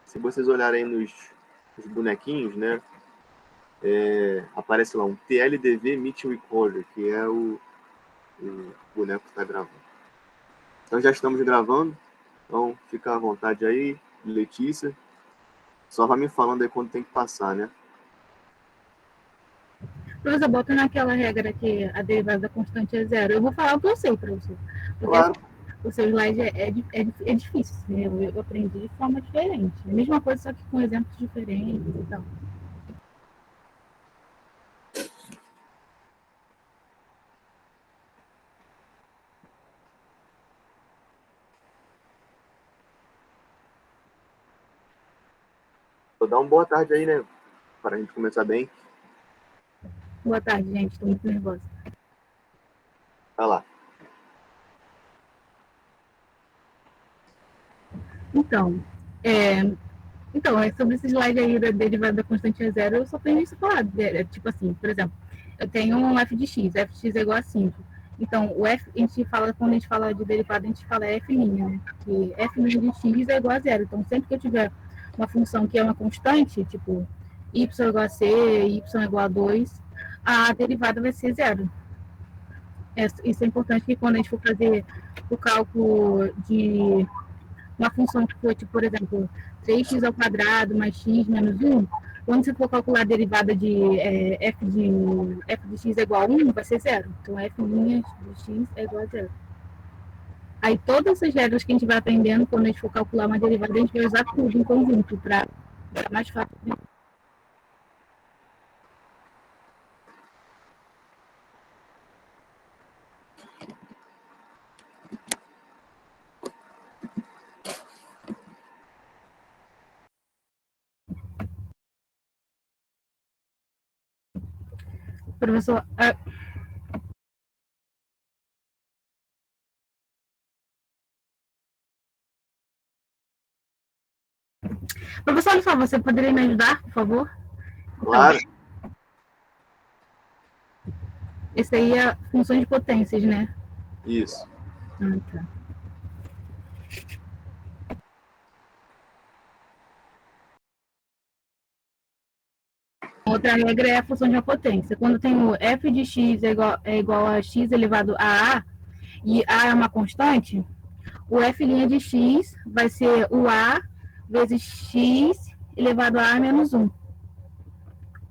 Se vocês olharem nos bonequinhos, né? Aparece lá um TLDV Meet Recorder, que é o boneco que está gravando. Então já estamos gravando, então fica à vontade aí, Letícia. Só vai me falando aí quando tem que passar, né? Professor, bota naquela regra que a derivada da constante é zero. Eu vou falar o que eu sei, professor. Porque Claro. o seu slide é difícil, né? Eu aprendi de forma diferente. A mesma coisa, só que com exemplos diferentes e tal. Vou dar uma boa tarde aí, né? Para a gente começar bem. Boa tarde, gente. Estou muito nervosa. Vai lá. Então, sobre esse slide aí da derivada da constante é zero, eu só tenho isso falado. Tipo assim, por exemplo, eu tenho um f de x é igual a 5. Então, o f, quando a gente fala de derivada, a gente fala f', né? Que f' de x é igual a zero. Então, sempre que eu tiver uma função que é uma constante, tipo y igual a c, y igual a 2, a derivada vai ser zero. Isso é importante que quando a gente for fazer o cálculo de uma função que for, tipo, por exemplo, 3x ao quadrado mais x menos 1, quando você for calcular a derivada de f de x é igual a 1, vai ser zero. Então, f' de x é igual a zero. Aí, todas essas regras que a gente vai aprendendo, quando a gente for calcular uma derivada, a gente vai usar tudo em conjunto, para ficar mais fácil. Professor, professor, olha só, você poderia me ajudar, por favor? Claro. Esse aí é função de potências, né? Isso. Tá. Outra regra é a função de uma potência. Quando tem o f de x é igual a x elevado a e a é uma constante, o f' de x vai ser o a vezes x elevado a menos 1.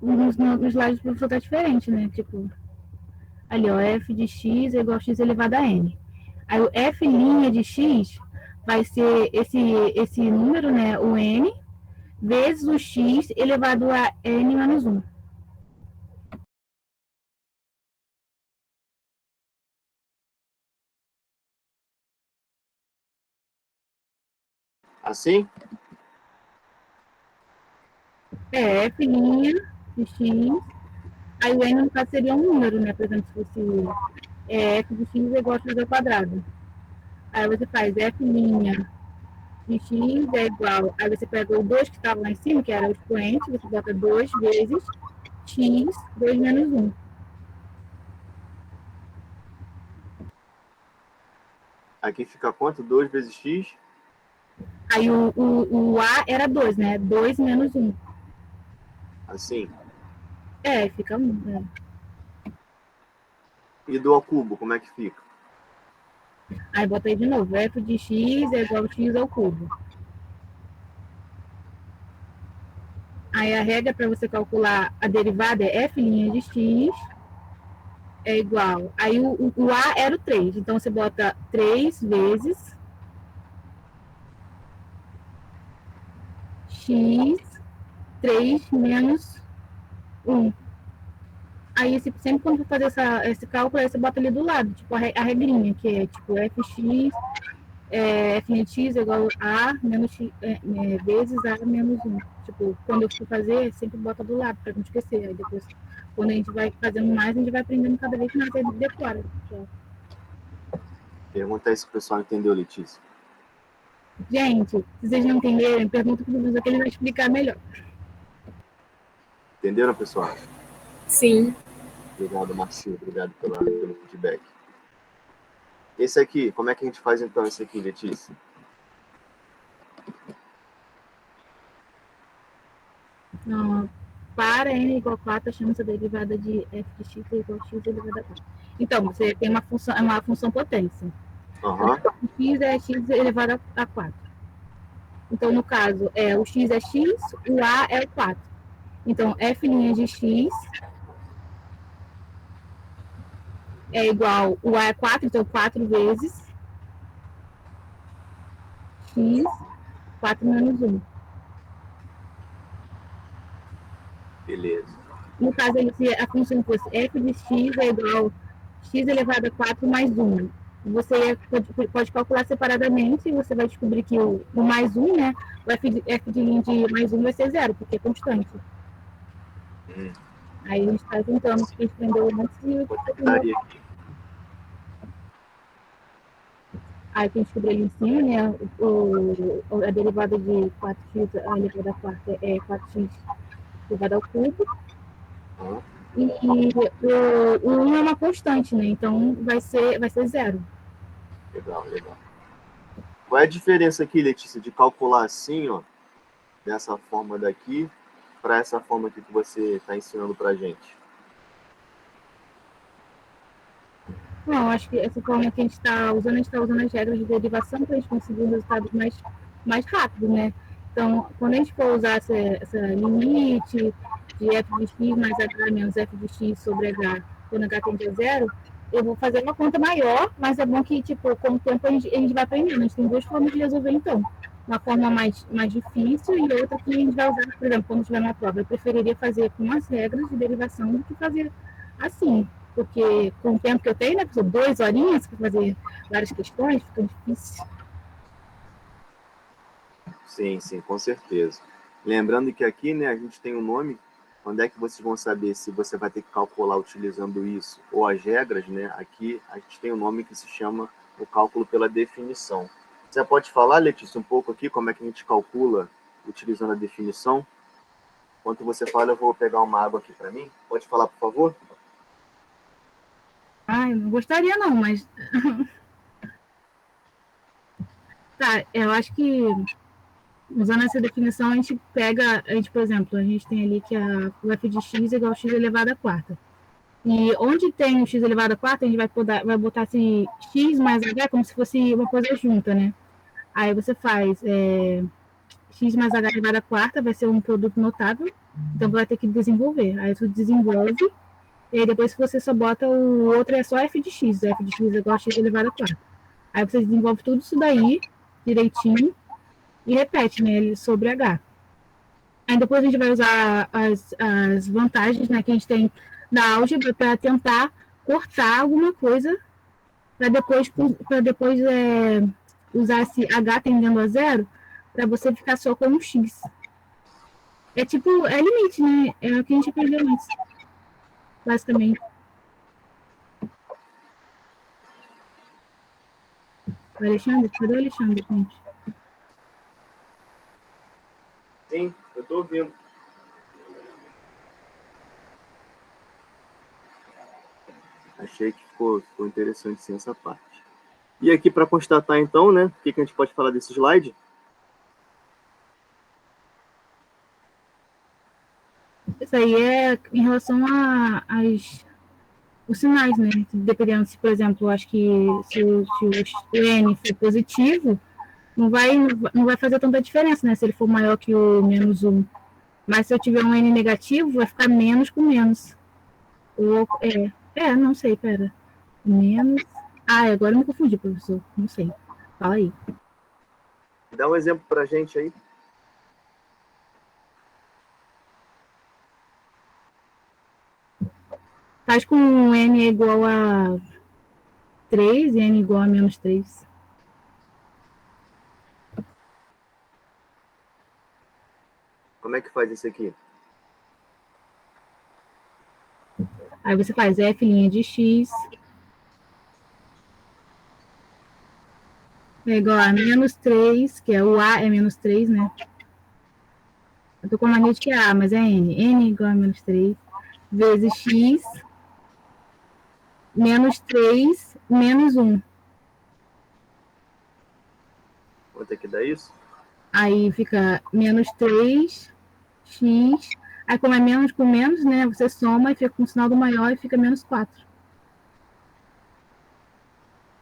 Nos slides do professor está diferente, né? Tipo, ali, ó, f de x é igual a x elevado a n. Aí o f' de x vai ser esse número, né? O n, vezes o x elevado a n menos 1. Assim? F' de x. Aí o n, no caso, seria um número, né? Por exemplo, se fosse f de x é igual a x ao quadrado. Aí você faz f' de x é igual. Aí você pega o 2 que estava lá em cima, que era o expoente, você bota 2 vezes x, 2 menos 1. Aqui fica quanto? 2 vezes x? Aí o a era 2, né? 2 menos 1. Assim. Fica 1. E do ao cubo, como é que fica? Aí bota aí de novo. F de x é igual a x ao cubo. Aí a regra para você calcular a derivada é f' de x é igual. Aí o a era o 3. Então você bota 3 vezes x, 3 menos 1. Aí, sempre quando for fazer esse cálculo, aí você bota ali do lado, tipo, a regrinha, que é tipo fx, f de x é igual a menos x, vezes a menos 1. Tipo, quando eu for fazer, sempre bota do lado, pra não esquecer. Aí depois, quando a gente vai fazendo mais, a gente vai aprendendo cada vez mais, aí decora. Pergunta aí se o pessoal entendeu, Letícia. Gente, se vocês não entenderem, pergunta pro professor que ele vai explicar melhor. Entenderam, pessoal? Sim. Obrigado, Marcinho. Obrigado pelo feedback. Esse aqui, como é que a gente faz então esse aqui, Letícia? Não, para n igual a 4, achamos a derivada de f de x é igual a x elevado a 4. Então, você tem uma função potência. Aham. Então, x é x elevado a 4. Então, no caso, o x é x, o a é o 4. Então, f' de x é igual, o a é 4, então 4 vezes x, 4 menos 1. Beleza. No caso, se a função fosse f de x é igual a x elevado a 4 mais 1. Você pode calcular separadamente e você vai descobrir que o mais 1, né? O f de mais 1 vai ser zero, porque é constante. Aí a gente está tentando que a gente aprendeu antes e Botaria aqui. aí que a gente descobriu ali em cima, né? A derivada de 4x elevado a 4 é 4x elevado ao cubo. Aham. E o 1 é uma constante, né? Então vai ser zero. Legal, legal. Qual é a diferença aqui, Letícia, de calcular assim, ó, dessa forma daqui, para essa forma aqui que você está ensinando para a gente? Não, acho que essa forma que a gente está usando as regras de derivação para a gente conseguir um resultado mais rápido, né? Então, quando a gente for usar essa limite de f de x mais h menos f de x sobre h, quando h tende a zero, eu vou fazer uma conta maior, mas é bom que, tipo, com o tempo a gente vai aprendendo. A gente tem duas formas de resolver, então. Uma forma mais difícil e outra que a gente vai usar, por exemplo, quando tiver uma prova. Eu preferiria fazer com as regras de derivação do que fazer assim, porque com o tempo que eu tenho, né, 2 horinhas para fazer várias questões, fica difícil. Sim, sim, com certeza. Lembrando que aqui, né, a gente tem um nome. Onde é que vocês vão saber se você vai ter que calcular utilizando isso ou as regras, né? Aqui a gente tem um nome que se chama o cálculo pela definição. Você pode falar, Letícia, um pouco aqui como é que a gente calcula utilizando a definição? Enquanto você fala, eu vou pegar uma água aqui para mim. Pode falar, por favor? Ai, não gostaria não, mas tá, eu acho que usando essa definição a gente, por exemplo, a gente tem ali que o f de x é igual a x elevado a quarta. E onde tem o x elevado a quarta, a gente vai botar assim, x mais h como se fosse uma coisa junta, né? Aí você faz x mais h elevado a quarta, vai ser um produto notável, então vai ter que desenvolver. Aí tu desenvolve, e aí depois você só bota o outro, é só f de x é igual a x elevado a quarta. Aí você desenvolve tudo isso daí, direitinho, e repete, né, sobre h. Aí depois a gente vai usar as vantagens, né, que a gente tem da álgebra para tentar cortar alguma coisa para depois usar esse h tendendo a zero para você ficar só com um x. É tipo, é limite, né? É o que a gente aprendeu antes, basicamente. O Alexandre? Cadê o Alexandre, gente? Sim, eu estou ouvindo. Achei que ficou interessante sim essa parte. E aqui para constatar então, né, o que a gente pode falar desse slide? Isso aí é em relação os sinais, né? Dependendo se, por exemplo, acho que se o N for positivo, não vai fazer tanta diferença, né? Se ele for maior que o menos 1. Mas se eu tiver um N negativo, vai ficar menos com menos. Ou, não sei, pera. Menos. Ah, agora eu me confundi, professor. Não sei. Fala aí. Dá um exemplo para a gente aí. Faz com N igual a 3 e N igual a menos 3. Como é que faz isso aqui? Aí você faz F' de x é igual a menos 3, que é o A é menos 3, né? Eu tô com a mania de que é A, mas é N. N igual a menos 3 vezes x menos 3 menos 1. Quanto é que dá isso? Aí fica menos 3x x, aí como é menos com menos, né, você soma e fica com o sinal do maior e fica menos 4.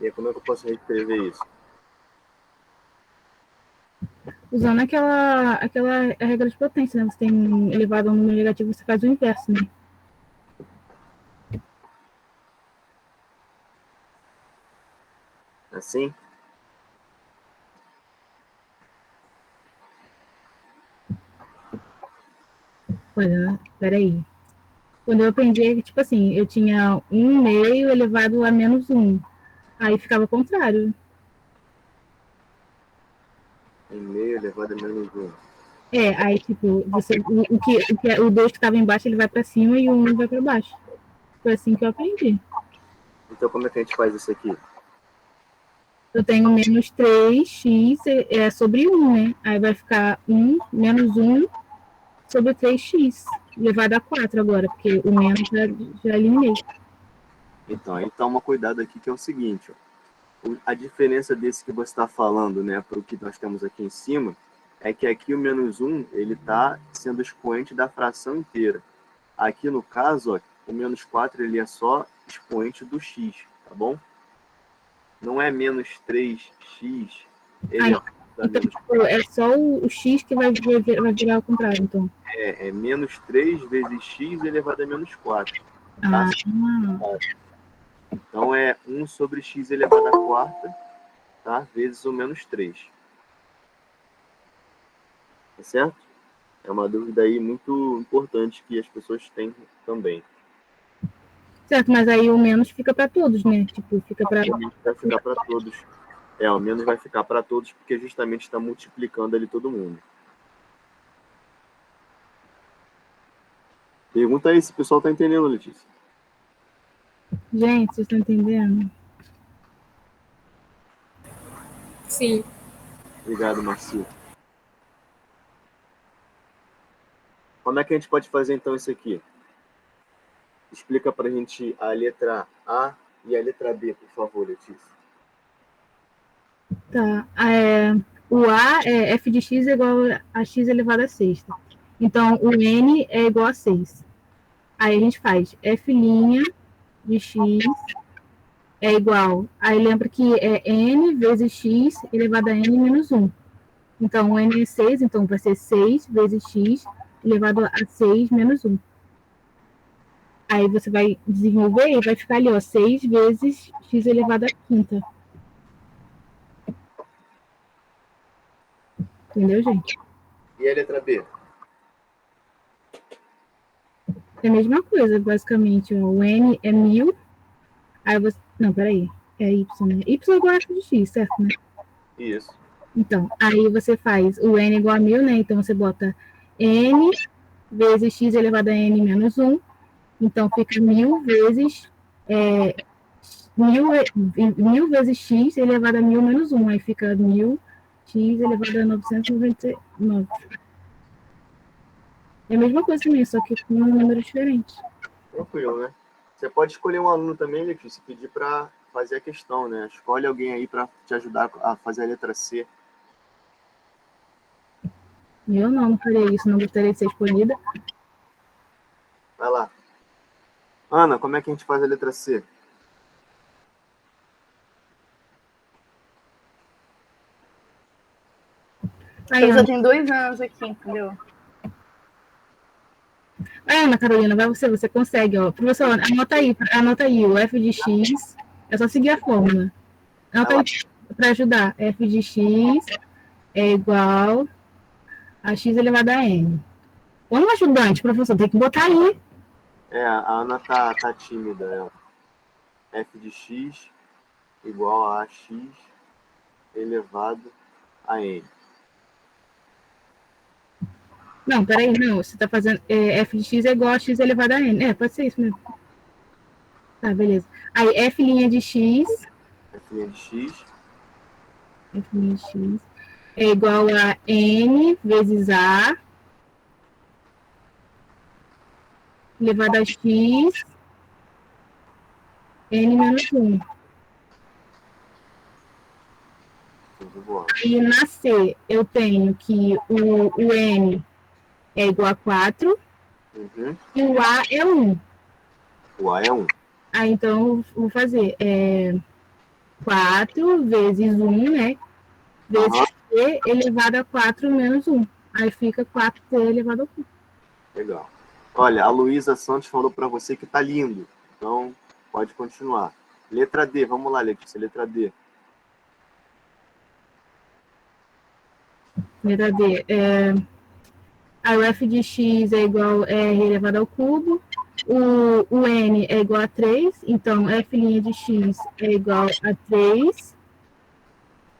E aí, como é que eu posso reescrever isso? Usando aquela regra de potência, né? Você tem elevado a um número negativo, você faz o inverso, né? Assim? Olha, peraí. Quando eu aprendi, tipo assim, eu tinha 1/2 elevado a menos 1. Aí ficava ao contrário. 1/2 elevado a menos 1. Aí tipo, o 2 que estava embaixo, ele vai para cima e o 1 vai para baixo. Foi assim que eu aprendi. Então, como é que a gente faz isso aqui? Eu tenho menos 3x sobre 1, né? Aí vai ficar menos 1 sobre 3x, elevado a 4 agora, porque o menos já eliminei. Então, aí toma cuidado aqui, que é o seguinte, ó. A diferença desse que você está falando, né, para o que nós temos aqui em cima, é que aqui o menos 1, ele está sendo expoente da fração inteira. Aqui no caso, ó, o menos 4, ele é só expoente do x, tá bom? Não é menos 3x elevado a Então, menos 4. tipo, é só o x que vai virar ao contrário, então. É menos 3 vezes x elevado a menos 4. Tá? Ah, Então é 1 sobre x elevado à quarta, tá? Vezes o menos 3. Tá certo? É uma dúvida aí muito importante que as pessoas têm também. certo, mas aí o menos fica para todos, né? Tipo, fica para. O menos vai ficar para todos. O menos vai ficar para todos porque justamente está multiplicando ali todo mundo. Pergunta aí se o pessoal está entendendo, Letícia. Gente, vocês estão entendendo? Sim. Obrigado, Marcio. Como é que a gente pode fazer então isso aqui? Explica para a gente a letra A e a letra B, por favor, Letícia. Tá. O A é f de x é igual a x elevado a sexta. Então, o n é igual a 6. Aí a gente faz f' de x é igual. Aí lembra que é n vezes x elevado a n menos 1. Então, o n é 6, então vai ser 6 vezes x elevado a 6 menos 1. Aí você vai desenvolver e vai ficar ali, ó, 6 vezes x elevado à quinta. Entendeu, gente? E a letra B? É a mesma coisa, basicamente. Ó, o n é 1000. Aí você. Não, peraí. É y, né? Y é igual a f de x, certo, né? Isso. Então, aí você faz o n igual a 1000, né? Então você bota n vezes x elevado a n menos 1. Então fica 1000 vezes. 1000 vezes x elevado a 1000 menos 1. Aí fica 1000 x elevado a 999. É a mesma coisa também, só que com um número diferente. Tranquilo, né? Você pode escolher um aluno também, Letícia, pedir para fazer a questão, né? Escolhe alguém aí para te ajudar a fazer a letra C. Eu não faria isso, não gostaria de ser escolhida. Vai lá. Ana, como é que a gente faz a letra C? Aí, Eu já Ana, tenho 2 anos aqui, entendeu? Ana Carolina, vai você consegue, ó. Professor, anota aí, o f de x, é só seguir a fórmula. Anota aí para ajudar. F de x é igual a x elevado a n. Quando o ajudante, professor, tem que botar aí. A Ana tá tímida. Ela. F de x igual a x elevado a n. Não, peraí, não. Você tá fazendo. F de x é igual a x elevado a n. Pode ser isso mesmo. Tá, beleza. Aí, f' de x. F de x. F' de x é igual a n vezes a elevado a x n menos 1. E na C, eu tenho que o n é igual a 4 Uhum. e o A é 1. O A é 1. Aí, então, eu vou fazer 4 vezes 1, né? Vezes Aham. C elevado a 4 menos 1. Aí fica 4C elevado ao cubo. Legal. Olha, a Luísa Santos falou para você que tá lindo. Então, pode continuar. Letra D, vamos lá, Letícia. Letra D. Letra D. A f de x é igual a r elevado ao cubo. O n é igual a 3. Então, f' de x é igual a 3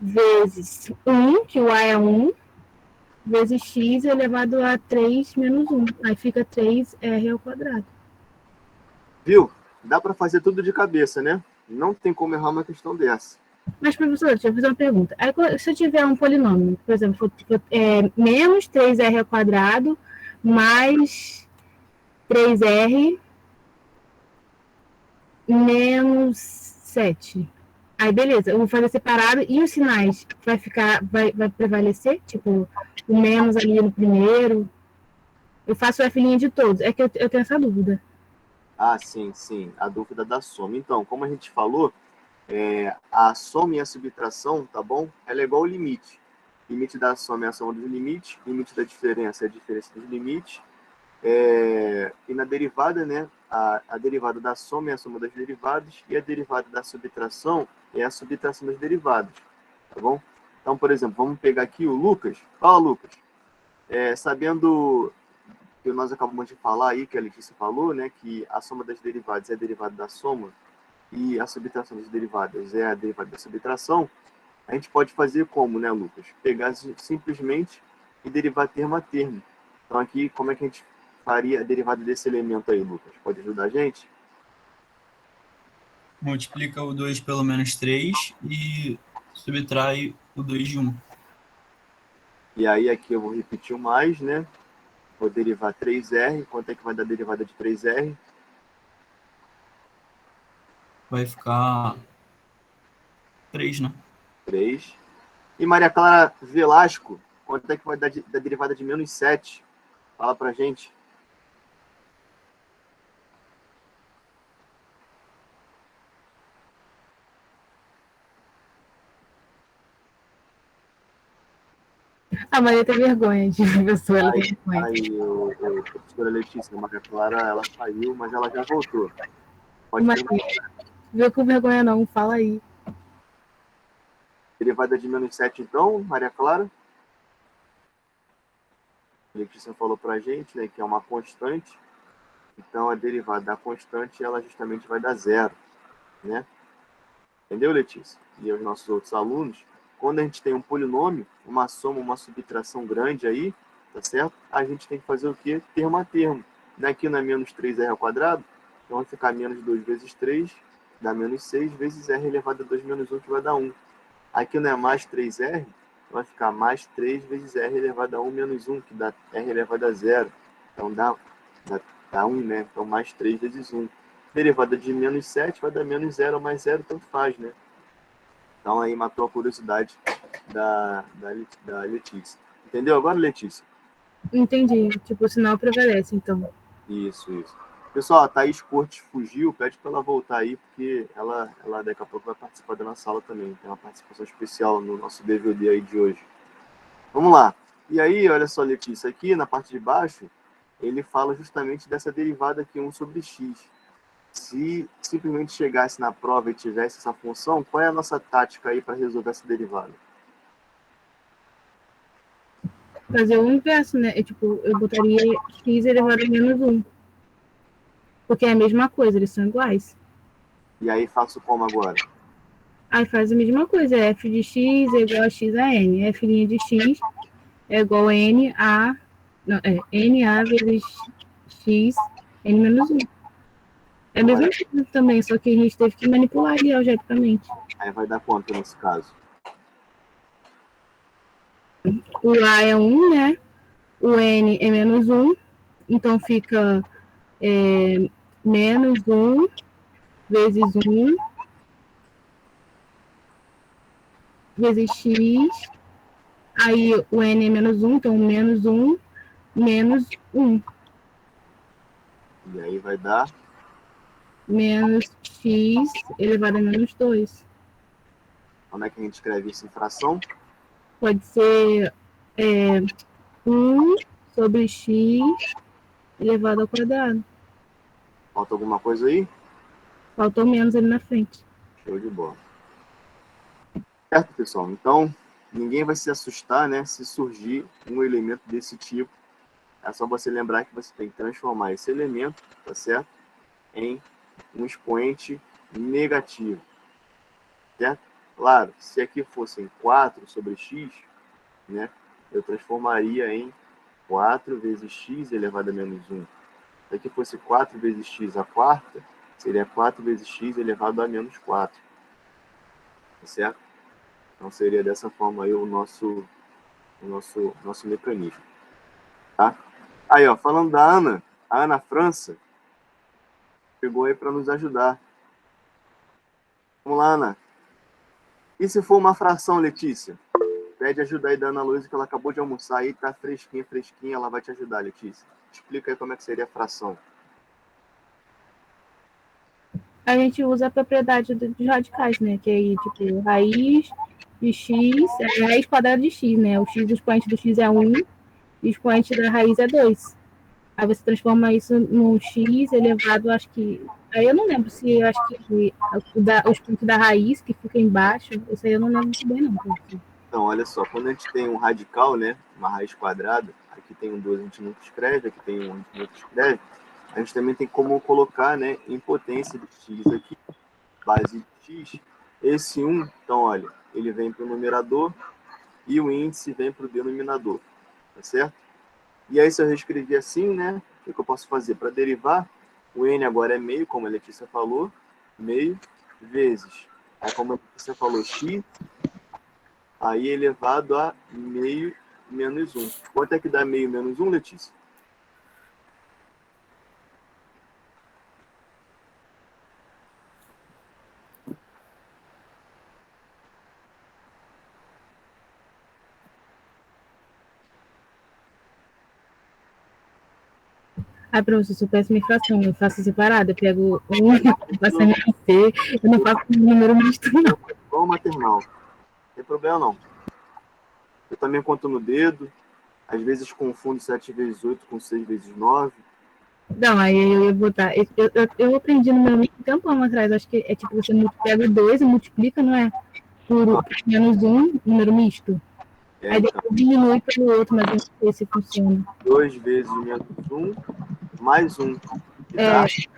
vezes 1, que o a é 1, vezes x elevado a 3 menos 1. Aí fica 3r ao quadrado. Viu? Dá para fazer tudo de cabeça, né? Não tem como errar uma questão dessa. Mas, professor, deixa eu fazer uma pergunta. Aí, se eu tiver um polinômio, por exemplo, menos 3r ao quadrado mais 3r menos 7. Aí, beleza, eu vou fazer separado e os sinais vai prevalecer? Tipo, o menos ali no primeiro. Eu faço o F' de todos. É que eu tenho essa dúvida. Ah, sim, sim. A dúvida da soma. Então, como a gente falou, a soma e a subtração, tá bom? Ela é igual ao limite. Limite da soma é a soma dos limites, limite da diferença é a diferença dos limites. E na derivada, né? A derivada da soma é a soma das derivadas e a derivada da subtração é a subtração das derivadas, tá bom? Então, por exemplo, vamos pegar aqui o Lucas. Fala, Lucas. Sabendo que nós acabamos de falar aí, que a Letícia falou, né? Que a soma das derivadas é a derivada da soma e a subtração das derivadas é a derivada da subtração, a gente pode fazer como, né, Lucas? Pegar simplesmente e derivar termo a termo. Então, aqui, como é que a gente faria a derivada desse elemento aí, Lucas? Pode ajudar a gente? Multiplica o 2 pelo menos 3 e subtrai o 2 de 1. E aí, aqui eu vou repetir o mais, né? Vou derivar 3R. Quanto é que vai dar a derivada de 3R? Vai ficar 3, né? 3. E Maria Clara Velasco, quanto é que vai dar da derivada de menos 7? Fala pra gente. A Maria tem vergonha de professor, ela tem vergonha. Aí, professora Letícia, a Maria Clara, ela saiu, mas ela já voltou. Pode Maria, viu com vergonha não, fala aí. derivada de menos 7, então, Maria Clara. A Letícia falou pra gente, né, que é uma constante. Então, a derivada da constante, ela justamente vai dar zero, né? Entendeu, Letícia? E os nossos outros alunos, quando a gente tem um polinômio, uma soma, uma subtração grande aí, tá certo? A gente tem que fazer o quê? Termo a termo. Daqui não é menos 3r ao quadrado, então vai ficar menos 2 vezes 3, dá menos 6 vezes r elevado a 2 menos 1, que vai dar 1. Aqui não é mais 3r, vai ficar mais 3 vezes r elevado a 1 menos 1, que dá r elevado a 0. Então dá 1, né? Então mais 3 vezes 1. Derivada de menos 7 vai dar menos 0 mais 0, tanto faz, né? Então aí matou a curiosidade da Letícia. Entendeu agora, Letícia? Entendi. Tipo, o sinal prevalece, então. Isso. Pessoal, a Thaís Cortes fugiu, pede para ela voltar aí, porque ela daqui a pouco vai participar da nossa aula também. Tem uma participação especial no nosso DVD aí de hoje. Vamos lá. E aí, olha só, Letícia, aqui na parte de baixo, ele fala justamente dessa derivada aqui, 1 sobre x. Se simplesmente chegasse na prova e tivesse essa função, qual é a nossa tática aí para resolver essa derivada? Fazer o inverso, né? Eu botaria x elevado a menos 1. Porque é a mesma coisa, eles são iguais. E aí faço como agora? Aí faz a mesma coisa, f de x é igual a x a n. F' de x é igual a NA vezes x, n menos 1. É a mesma coisa também, só que a gente teve que manipular ali algebricamente. Aí vai dar quanto nesse caso? O A é 1, né? O N é menos 1, então fica menos 1 vezes 1 vezes x. Aí o N é menos 1, então menos 1 menos 1, E aí vai dar menos x elevado a menos 2. como é que a gente escreve isso em fração? Pode ser 1 sobre x elevado ao quadrado. Falta alguma coisa aí? Faltou menos ali na frente. Show de bola. Certo, pessoal? Então, ninguém vai se assustar, né, se surgir um elemento desse tipo. É só você lembrar que você tem que transformar esse elemento, tá certo? Em um expoente negativo, certo? Claro, se aqui fossem 4 sobre x, né, eu transformaria em 4 vezes x elevado a menos 1. Se aqui fosse 4 vezes x à quarta, seria 4 vezes x elevado a menos 4. Tá certo? Então seria dessa forma aí o nosso mecanismo. Tá? Aí, ó, falando da Ana, a Ana França chegou aí para nos ajudar. Vamos lá, Ana. E se for uma fração, Letícia? Pede ajuda aí da Ana Luísa, que ela acabou de almoçar aí, tá fresquinha, ela vai te ajudar, Letícia. Explica aí como é que seria a fração. A gente usa a propriedade dos radicais, né? Que aí, tipo, raiz de x, raiz quadrada de x, né? O expoente do x é 1, e o expoente da raiz é 2. Aí você transforma isso num x elevado, acho que... Aí eu não lembro se, acho que o expoente da raiz, que fica embaixo, isso aí eu não lembro muito bem, não. Porque... Então, olha só, quando a gente tem um radical, né, uma raiz quadrada, aqui tem um 2, a gente nunca escreve, aqui tem um, a gente nunca escreve, a gente também tem como colocar, né, em potência de x aqui, base de x, esse 1, então, olha, ele vem para o numerador e o índice vem para o denominador, tá certo? E aí, se eu reescrever assim, né, o que eu posso fazer? Para derivar, o n agora é meio, como a Letícia falou, meio, vezes, aí como a Letícia falou, x, aí elevado a meio menos 1. Quanto é que dá meio menos 1, Letícia? Ah, professor, se eu peço minha fração, eu faço separado, eu pego um, eu faço MRC, eu não faço número misto, não. Igual maternal. Não tem problema, não. Eu também conto no dedo. Às vezes confundo 7 vezes 8 com 6 vezes 9. Não, aí eu ia botar. Eu aprendi no meu um tempão atrás, acho que é tipo, você pega o 2 e multiplica, não é? Por menos 1, número misto. Aí Então, depois diminui pelo outro, mas eu não sei se funciona. 2 vezes menos 1, mais 1. Que É, dá 2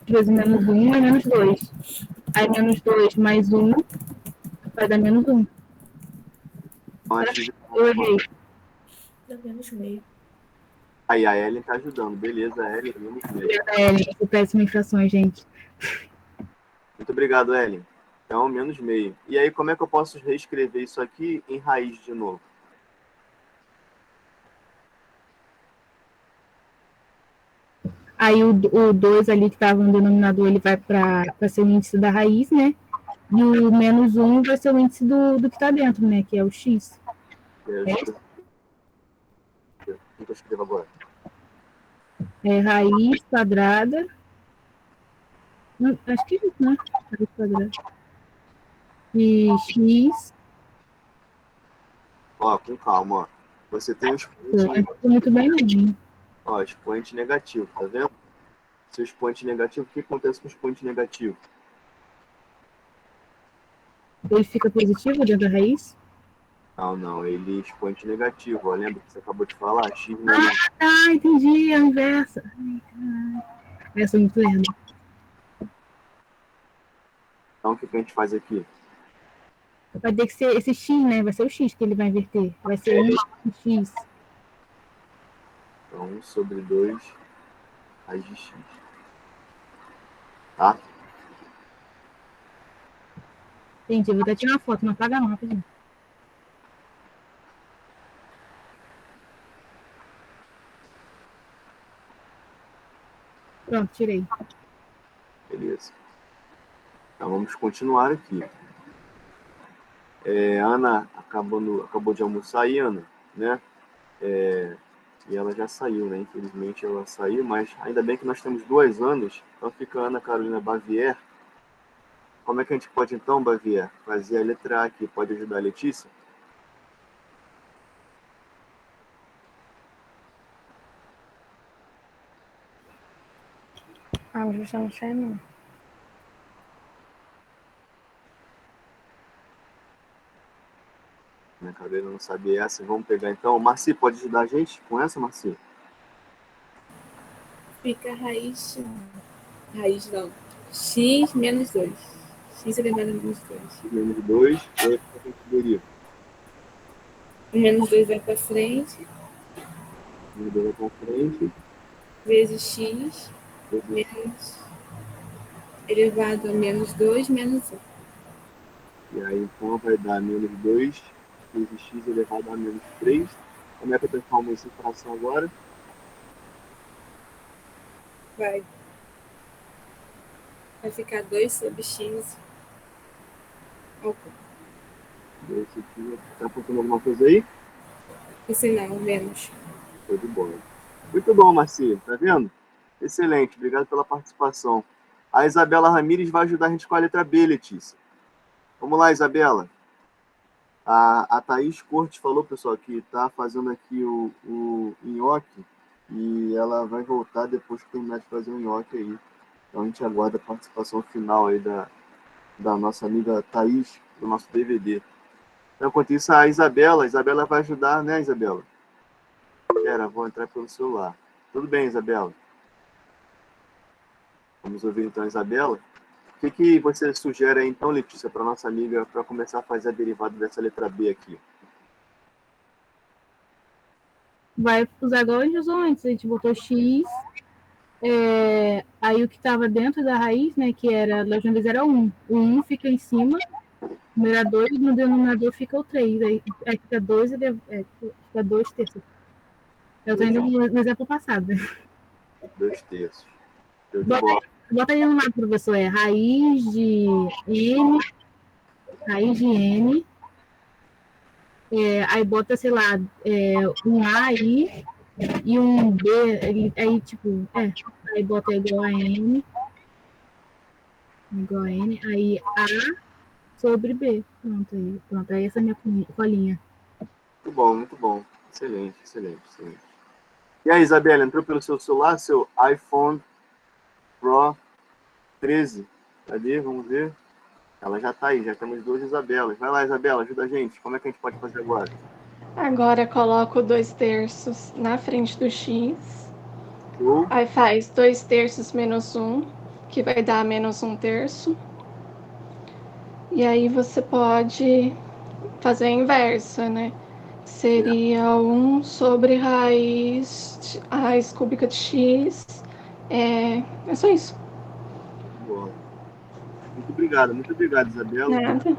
vezes menos 1 é menos 2. Aí menos 2 mais 1 vai dar menos 1. Eu errei. Dá menos meio. Aí a Ellen tá ajudando. Beleza, Ellen, menos meio. Eu péssima em frações, gente. Muito obrigado, Ellen. Então, menos meio. E aí, como é que eu posso reescrever isso aqui em raiz de novo? Aí o 2 ali que estava no denominador, ele vai para ser o índice da raiz, né? E o menos 1 vai ser o índice do que está dentro, né? Que é o x. O que eu escrevo agora? É raiz quadrada. Não, acho que é isso, né? Raiz quadrada. E x. Ó, com calma, ó. Você tem um expoente Não negativo. muito bem, não. Ó, expoente negativo, tá vendo? Seu expoente negativo, o que acontece com o expoente negativo? Ele fica positivo dentro da raiz? Não, ele expoente negativo, ó. Lembra que você acabou de falar? X menos. Ah, entendi, a inversa. Essa é muito lenta. Então, o que a gente faz aqui? Vai ter que ser esse x, né? Vai ser o x que ele vai inverter. Vai ser 1x. Então, 1 sobre 2 raiz de x. Tá? Entendi, eu vou até tirar uma foto, não apaga não, rapidinho. Pronto, tirei. Beleza. Então, vamos continuar aqui. Ana acabou de almoçar aí, Ana, né? E ela já saiu, né? Infelizmente ela saiu, mas ainda bem que nós temos 2 anos. Então fica a Ana Carolina Bavier. Como é que a gente pode então, Bavier, fazer a letra A aqui? Pode ajudar a Letícia? Ah, eu já não sei, não. Ana Carolina não sabe essa. Vamos pegar então. Marci, pode ajudar a gente com essa, Marci? Fica raiz não. X menos 2. X elevado a menos 2. Menos 2, e aí a gente deriva. O menos 2 vai para frente, Menos 2 vai para frente, vezes x vezes menos elevado a menos 2 menos 1. e aí então vai dar menos 2 vezes x elevado a menos 3. Como é que eu transformo isso em fração agora? Vai ficar 2 sobre x ao cubo. Esse aqui, tá apontando alguma coisa aí? O sinal menos. Show de bola. Muito bom, Marcinho, tá vendo? Excelente, obrigado pela participação. A Isabela Ramires vai ajudar a gente com a letra B, Letícia. Vamos lá, Isabela. A Thaís Cortes falou, pessoal, que está fazendo aqui o nhoque e ela vai voltar depois que terminar de fazer o nhoque aí. Então a gente aguarda a participação final aí da nossa amiga Thaís, do nosso DVD. Então, enquanto isso, a Isabela vai ajudar, né, Isabela? Vou entrar pelo celular. Tudo bem, Isabela? Vamos ouvir então a Isabela. O que você sugere aí, então, Letícia, para nossa amiga, para começar a fazer a derivada dessa letra B aqui? Vai usar igual a gente usou antes. A gente botou X. Aí o que estava dentro da raiz, né, que era, da vez era 1. O 1 fica em cima, o numerador, e no denominador fica o 3. Aí fica 2 fica 2 terços. Eu estou indo no exemplo passado. 2 terços. Show de bola. Bota aí no mapa, professor. É raiz de N. Aí bota, sei lá, um A aí e um B. Aí, tipo, aí bota igual a N. Igual a N. Aí A sobre B. Pronto. Aí essa é a minha colinha. Muito bom. Excelente. E aí, Isabela, entrou pelo seu celular, seu iPhone Pro 13. Cadê? Vamos ver. Ela já está aí, já temos 2 Isabelas. Vai lá, Isabela, ajuda a gente. Como é que a gente pode fazer agora? Agora coloco 2 terços na frente do x. Show. Aí faz 2 terços menos 1, que vai dar menos 1 terço. E aí você pode fazer a inversa, né? Seria 1 sobre raiz cúbica de x. É só isso. Boa. Muito obrigado, Isabela. Nada.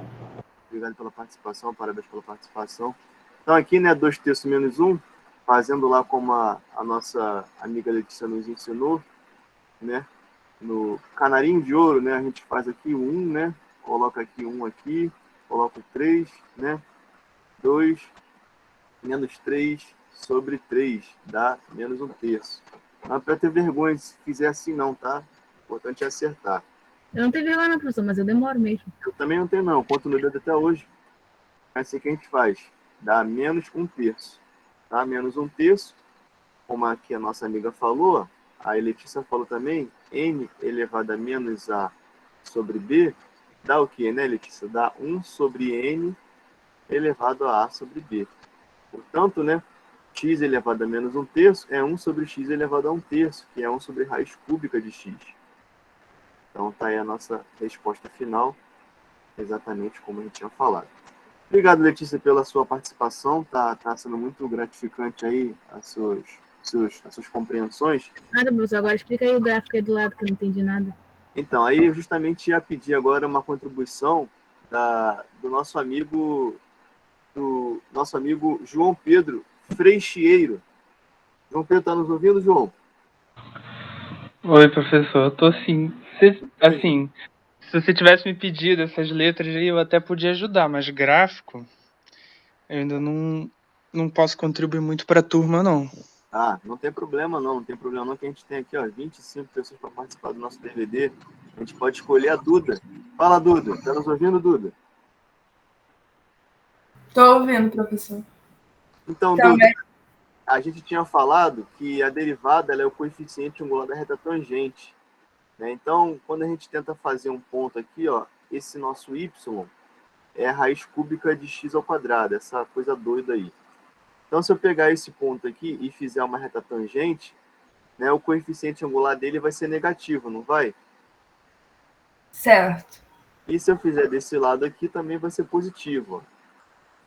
Obrigado pela participação, parabéns pela participação. Então aqui, né, 2 terços menos 1, fazendo lá como a nossa amiga Letícia nos ensinou, né? No canarinho de ouro, né? A gente faz aqui 1, né? Coloca aqui 1 aqui, coloca o 3, né? 2 menos 3 sobre 3 dá menos 1 terço. Não é para ter vergonha se fizer assim não, tá? O importante é acertar. Eu não tenho vergonha, não, professor, mas eu demoro mesmo. Eu também não tenho não, conto no dedo até hoje. É assim que a gente faz. Dá menos 1 terço. Tá? Menos 1 terço, como aqui a nossa amiga falou, a Letícia falou também, n elevado a menos a sobre b, dá o quê, né, Letícia? Dá 1 sobre n elevado a sobre b. Portanto, né, x elevado a menos 1 terço é 1 sobre x elevado a 1 terço, que é 1 sobre raiz cúbica de x. Então, tá aí a nossa resposta final, exatamente como a gente tinha falado. Obrigado, Letícia, pela sua participação. Tá sendo muito gratificante aí as suas compreensões. Nada, professor, agora explica aí o gráfico aí do lado, que eu não entendi nada. Então, aí eu justamente ia pedir agora uma contribuição do nosso amigo João Pedro Freixeiro. João Pedro, está nos ouvindo, João? Oi, professor, eu tô sim. Assim, se você tivesse me pedido essas letras aí, eu até podia ajudar, mas gráfico, eu ainda não posso contribuir muito para a turma, não. Ah, não tem problema não tem problema não, que a gente tem aqui, ó, 25 pessoas para participar do nosso DVD. A gente pode escolher a Duda. Fala, Duda. Tá nos ouvindo, Duda? Tô ouvindo, professor. Então, Duda, a gente tinha falado que a derivada ela é o coeficiente angular da reta tangente, né? Então, quando a gente tenta fazer um ponto aqui, ó, esse nosso y é a raiz cúbica de x ao quadrado, essa coisa doida aí. Então, se eu pegar esse ponto aqui e fizer uma reta tangente, né, o coeficiente angular dele vai ser negativo, não vai? Certo. E se eu fizer desse lado aqui, também vai ser positivo. Ó.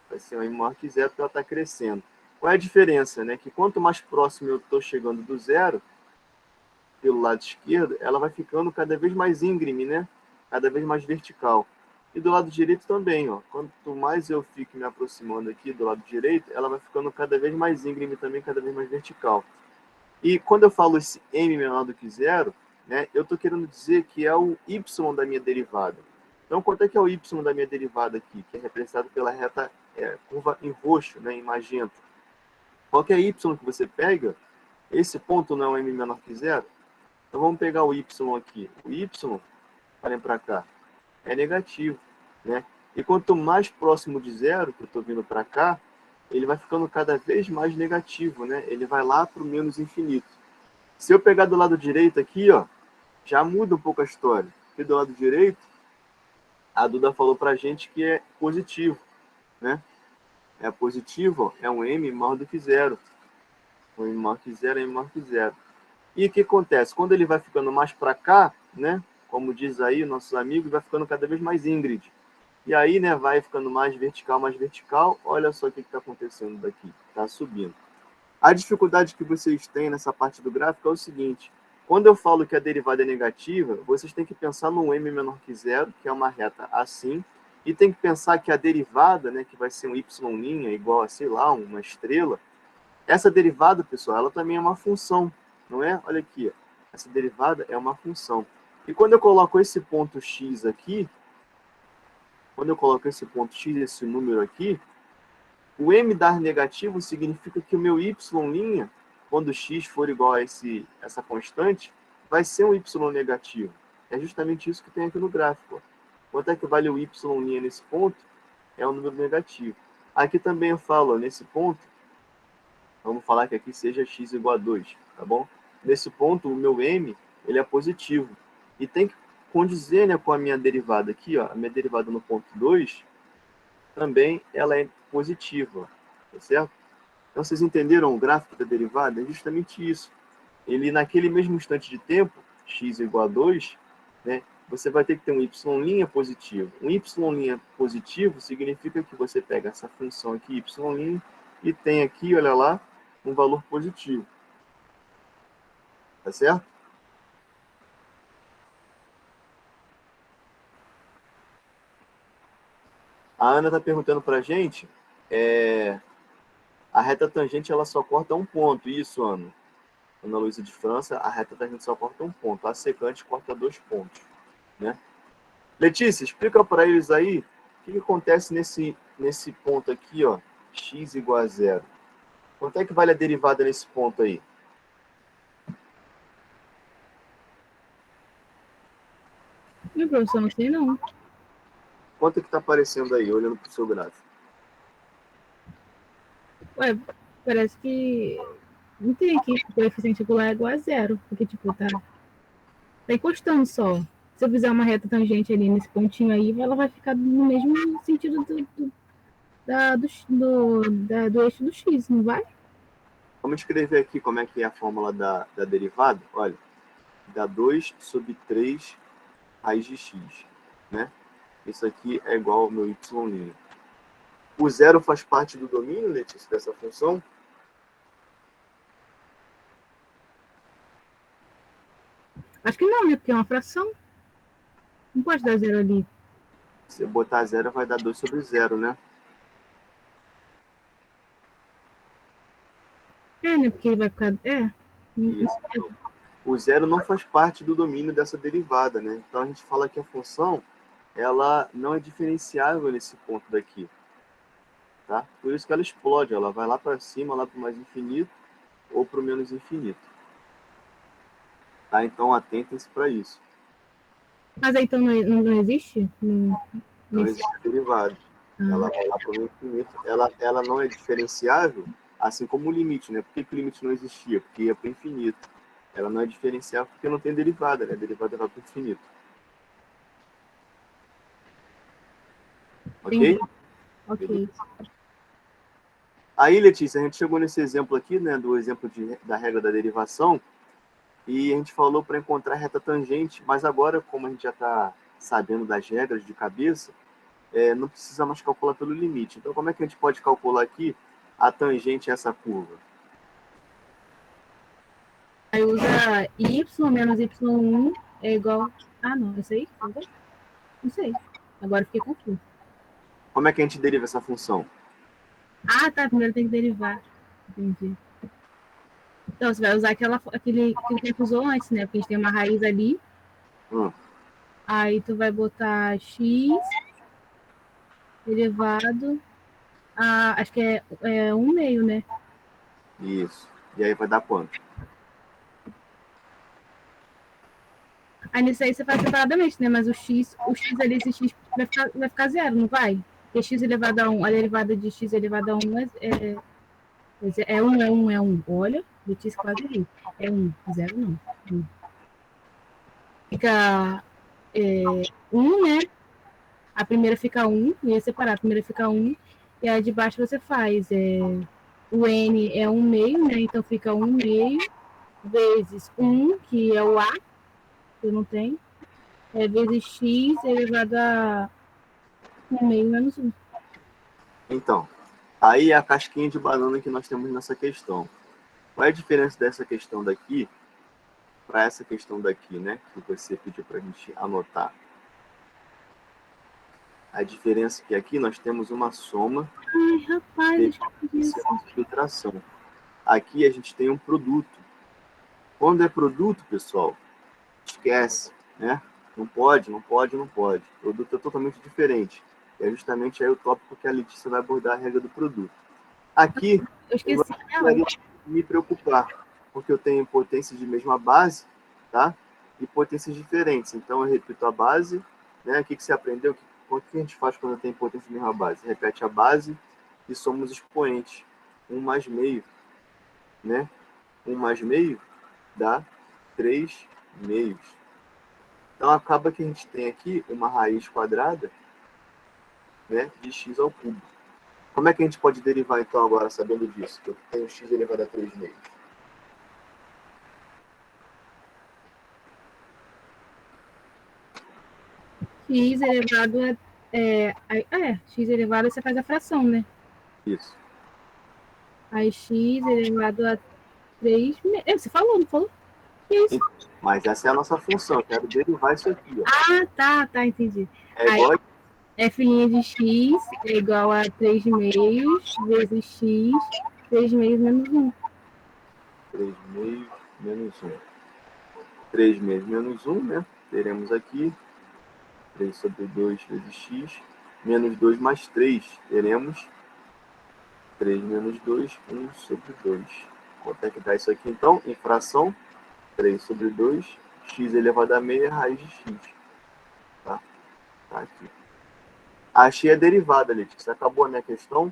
Vai ser um m maior que zero, porque ela está crescendo. Qual é a diferença? Né? Que quanto mais próximo eu estou chegando do zero, pelo lado esquerdo, ela vai ficando cada vez mais íngreme, né? Cada vez mais vertical. E do lado direito também, ó. Quanto mais eu fico me aproximando aqui do lado direito, ela vai ficando cada vez mais íngreme também, cada vez mais vertical. E quando eu falo esse m menor do que zero, né, eu estou querendo dizer que é o y da minha derivada. Então, quanto é que é o y da minha derivada aqui, que é representado pela reta curva em roxo, né, em magenta? Qualquer y que você pega, esse ponto não é um m menor que zero. Então, vamos pegar o y aqui. O y, olhem para cá, é negativo, né? E quanto mais próximo de zero, que eu estou vindo para cá, ele vai ficando cada vez mais negativo, né? Ele vai lá para o menos infinito. Se eu pegar do lado direito aqui, ó, já muda um pouco a história. Porque do lado direito, a Duda falou para a gente que é positivo, né? É positivo, ó, é um m maior do que zero. Um m maior que zero, m maior que zero. E o que acontece? Quando ele vai ficando mais para cá, né? Como diz aí nossos amigos, vai ficando cada vez mais íngreme. E aí, né, vai ficando mais vertical. Olha só o que está acontecendo daqui. Está subindo. A dificuldade que vocês têm nessa parte do gráfico é o seguinte. Quando eu falo que a derivada é negativa, vocês têm que pensar no m menor que zero, que é uma reta assim, e tem que pensar que a derivada, né, que vai ser um y' igual a, sei lá, uma estrela, essa derivada, pessoal, ela também é uma função, não é? Olha aqui, ó. Essa derivada é uma função. E quando eu coloco esse ponto x aqui, esse número aqui, o m dar negativo significa que o meu y', quando x for igual a essa constante, vai ser um y negativo. É justamente isso que tem aqui no gráfico. Ó. Quanto é que vale o y' nesse ponto? É um número negativo. Aqui também eu falo, ó, nesse ponto, vamos falar que aqui seja x igual a 2, tá bom? Nesse ponto, o meu m ele é positivo. E tem que condizer, né, com a minha derivada aqui, ó, a minha derivada no ponto 2, também ela é positiva, tá certo? Então, vocês entenderam o gráfico da derivada? É justamente isso. Ele, naquele mesmo instante de tempo, x igual a 2, né, você vai ter que ter um y' positivo. Um y' positivo significa que você pega essa função aqui, y', e tem aqui, olha lá, um valor positivo. Tá certo? A Ana está perguntando para a gente, a reta tangente ela só corta um ponto. Isso, Ana. Ana Luísa de França, a reta tangente só corta um ponto. A secante corta 2 pontos. Né? Letícia, explica para eles aí o que acontece nesse ponto aqui, ó, x igual a zero. Quanto é que vale a derivada nesse ponto aí? Meu professor, não sei não. Quanto é que está aparecendo aí, olhando para o seu gráfico? Ué, parece que não tem aqui o coeficiente angular é igual a zero, porque, tipo, tá encostando só. Se eu fizer uma reta tangente ali nesse pontinho aí, ela vai ficar no mesmo sentido do eixo do x, não vai? Vamos escrever aqui como é que é a fórmula da derivada. Olha, dá 2 sobre 3 raiz de x. Né? Isso aqui é igual ao meu y'. O zero faz parte do domínio, Letícia, dessa função? Acho que não, né? Porque é uma fração. Não pode dar zero ali. Se eu botar zero, vai dar 2 sobre zero, né? É, né? Porque ele vai ficar... Isso. O zero não faz parte do domínio dessa derivada, né? Então a gente fala que a função ela não é diferenciável nesse ponto daqui. tá? Por isso que ela explode, ela vai lá para cima, lá para o mais infinito ou para o menos infinito. Tá? Então, atentem-se para isso. Mas aí então não existe? Não Nesse... existe derivada. Ela vai lá para o infinito. Ela não é diferenciável, assim como o limite, né? Por que o limite não existia? Porque ia para o infinito. Ela não é diferenciável porque não tem derivada, né? A derivada vai para o infinito. Ok? Ok. Aí, Letícia, a gente chegou nesse exemplo aqui, né? Do exemplo da regra da derivação. E a gente falou para encontrar a reta tangente, mas agora, como a gente já está sabendo das regras de cabeça, não precisa mais calcular pelo limite. Então, como é que a gente pode calcular aqui a tangente a essa curva? Aí usa y menos y1 é igual... Ah, não, isso aí? Não sei. Agora eu fiquei confuso. Como é que a gente deriva essa função? Ah, tá. Primeiro tem que derivar. Entendi. Então, você vai usar aquele que a gente usou antes, né? Porque a gente tem uma raiz ali. Aí tu vai botar x elevado a... Acho que é 1 meio, né? Isso. E aí vai dar quanto? Aí nisso aí você faz separadamente, né? Mas o x ali, esse x vai ficar zero, não vai? Porque x elevado a 1, a derivada de x elevado a 1 é 1, é 1, é 1. Olha, Letícia quase ri. É 1, zero não. 1. Fica 1, né? A primeira fica 1, e aí separar. A primeira fica 1, e a de baixo você faz. O n é 1 meio, né? Então fica 1 meio vezes 1, que é o a, que eu não tenho, vezes x elevado a 1 meio menos 1. Então, aí é a casquinha de banana que nós temos nessa questão. Qual é a diferença dessa questão daqui para essa questão daqui, né? Que você pediu para a gente anotar. A diferença é que aqui nós temos uma soma Ai, rapaz, de subtração. Aqui a gente tem um produto. Quando é produto, pessoal, esquece, né? Não pode. O produto é totalmente diferente. É justamente aí o tópico que a Letícia vai abordar a regra do produto. Aqui, eu eu esqueci. precisaria me preocupar, porque eu tenho potências de mesma base, tá? E potências diferentes. Então, eu repito a base, né? O que você aprendeu? O que a gente faz quando tem potência de mesma base? Repete a base e somos expoentes. 1 mais meio, né? 1 mais meio dá 3 meios. Então, acaba que a gente tem aqui uma raiz quadrada, né, de x ao cubo. Como é que a gente pode derivar, então, agora, sabendo disso? Que eu tenho x elevado a 3 meios. X elevado x elevado você faz a fração, né? Isso. Aí x elevado a 3 meios. Você falou, não falou? Que isso? Mas essa é a nossa função. Eu quero derivar isso aqui. Ó. Ah, tá, entendi. É igual a... F' de x é igual a 3 meios vezes x, 3 meios menos 1. 3 meios menos 1. 3 meios menos 1, né? Teremos aqui 3 sobre 2 vezes x, menos 2 mais 3. Teremos 3 menos 2, 1 sobre 2. Quanto é que dá isso aqui, então? Em fração, 3 sobre 2, x elevado a meia, raiz de x. Tá? Tá aqui. Achei a derivada, Letícia. Acabou a minha questão?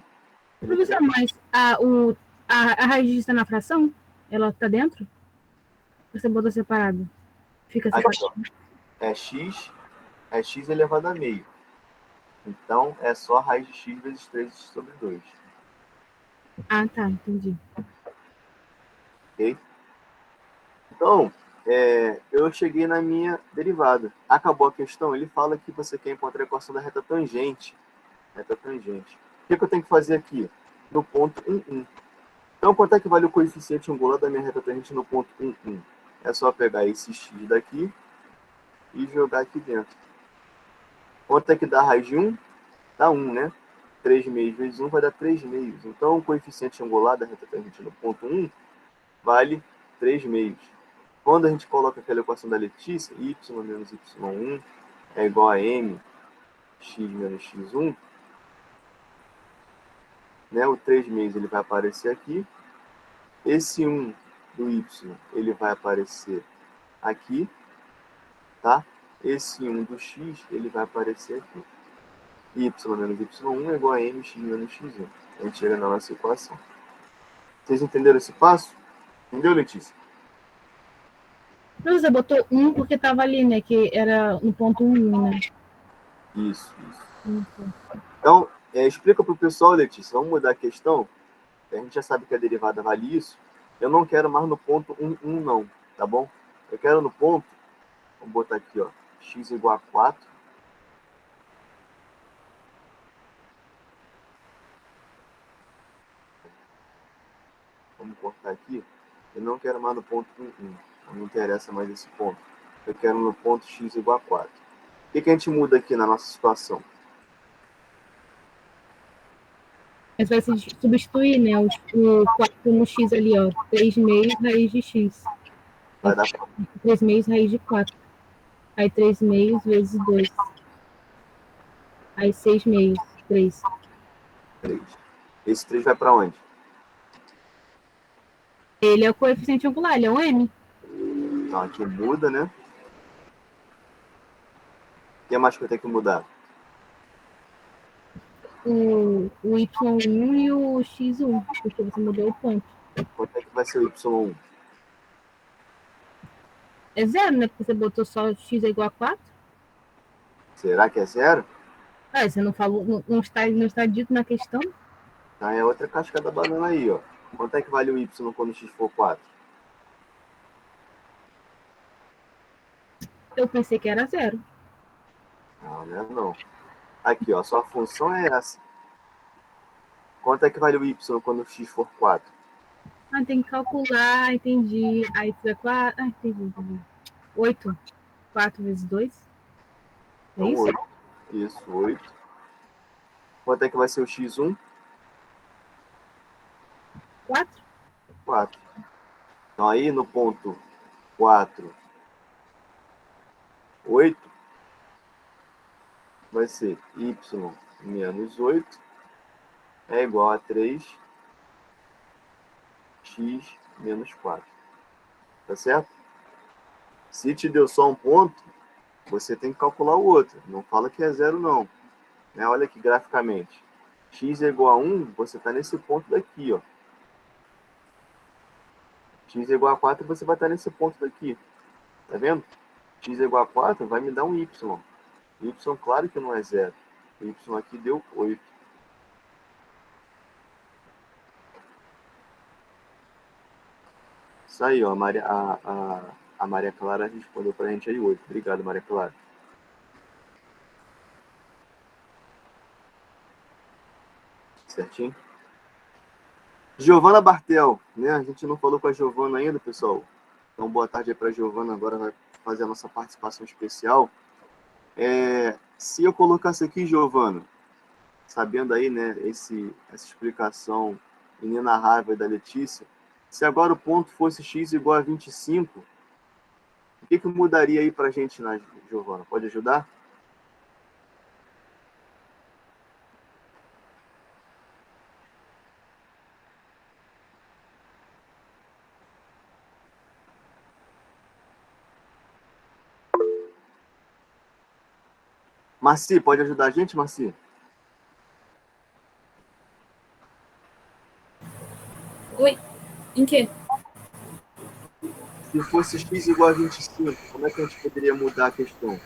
Professor, mas a raiz está na fração? Ela está dentro? Você botou separado? Fica separado. Aqui, ó. É x elevado a meio. Então, é só a raiz de x vezes 3 sobre 2. Ah, tá, entendi. Ok? Então, eu cheguei na minha derivada. Acabou a questão, ele fala que você quer encontrar a equação da reta tangente. Reta tangente. O que eu tenho que fazer aqui? No ponto 1, 1. Então, quanto é que vale o coeficiente angular da minha reta tangente no ponto 1, 1? É só pegar esse x daqui e jogar aqui dentro. Quanto é que dá a raiz de 1? Dá 1, né? 3 meios vezes 1 vai dar 3 meios. Então, o coeficiente angular da reta tangente no ponto 1 vale 3 meios. Quando a gente coloca aquela equação da Letícia, y menos y1 é igual a m, x menos x1, né? O 3 meses ele vai aparecer aqui. Esse 1 do y ele vai aparecer aqui, tá? Esse 1 do x ele vai aparecer aqui. Y menos y1 é igual a mx menos x1. A gente chega na nossa equação. Vocês entenderam esse passo? Entendeu, Letícia? Você botou 1 porque estava ali, né? Que era no ponto 1, né? Isso. Então, explica para o pessoal, Letícia, vamos mudar a questão. A gente já sabe que a derivada vale isso. Eu não quero mais no ponto 1, não, tá bom? Eu quero no ponto, vamos botar aqui, ó, x igual a 4. Vamos cortar aqui. Eu não quero mais no ponto 1. Não me interessa mais esse ponto. Eu quero no ponto x igual a 4. O que a gente muda aqui na nossa situação? Mas vai se substituir, né? O 4 no x ali, ó. 3 meios raiz de x. Vai dar 3 meios raiz de 4. Aí 3 meios vezes 2. Aí 6 meios. 3. 3. Esse 3 vai para onde? Ele é o coeficiente angular, ele é um m. Então aqui muda, né? O que mais que eu tenho que mudar? O y1 e o x1, porque você mudou o ponto. Quanto é que vai ser o y1? É zero, né? Porque você botou só x é igual a 4. Será que é 0? Ah, você não falou, não está dito na questão? Então é outra casca da banana aí, ó. Quanto é que vale o y quando x for 4? Eu pensei que era zero. Não, né? Não. Aqui, ó, sua função é essa. Quanto é que vale o y quando x for 4? Ah, tem que calcular, entendi. Aí fica 4. Ah, entendi. 8. 4 vezes 2. É Então, isso? 8. Isso, 8. Quanto é que vai ser o x1? 4? 4. Então, aí no ponto 4, 8, vai ser y menos 8 é igual a 3x menos 4. Tá certo? Se te deu só um ponto, você tem que calcular o outro. Não fala que é zero, não. Né? Olha aqui graficamente. X é igual a 1, você está nesse ponto daqui, ó. X é igual a 4, você vai estar nesse ponto daqui. Tá vendo? X é igual a 4, vai me dar um y. Y, claro que não é zero. O y aqui deu 8. Isso aí, ó. A Maria Clara respondeu pra gente aí 8. Obrigado, Maria Clara. Certinho? Giovana Bartel, né? A gente não falou com a Giovana ainda, pessoal. Então, boa tarde aí para a Giovana. Agora vai fazer a nossa participação especial. Se eu colocasse aqui, Giovana, sabendo aí, né, essa explicação inenarrável da Letícia, se agora o ponto fosse x igual a 25, o que mudaria aí para a gente, né, Giovana? Pode ajudar? Marci, pode ajudar a gente, Marci? Oi, em quê? Se fosse x igual a 25, como é que a gente poderia mudar a questão?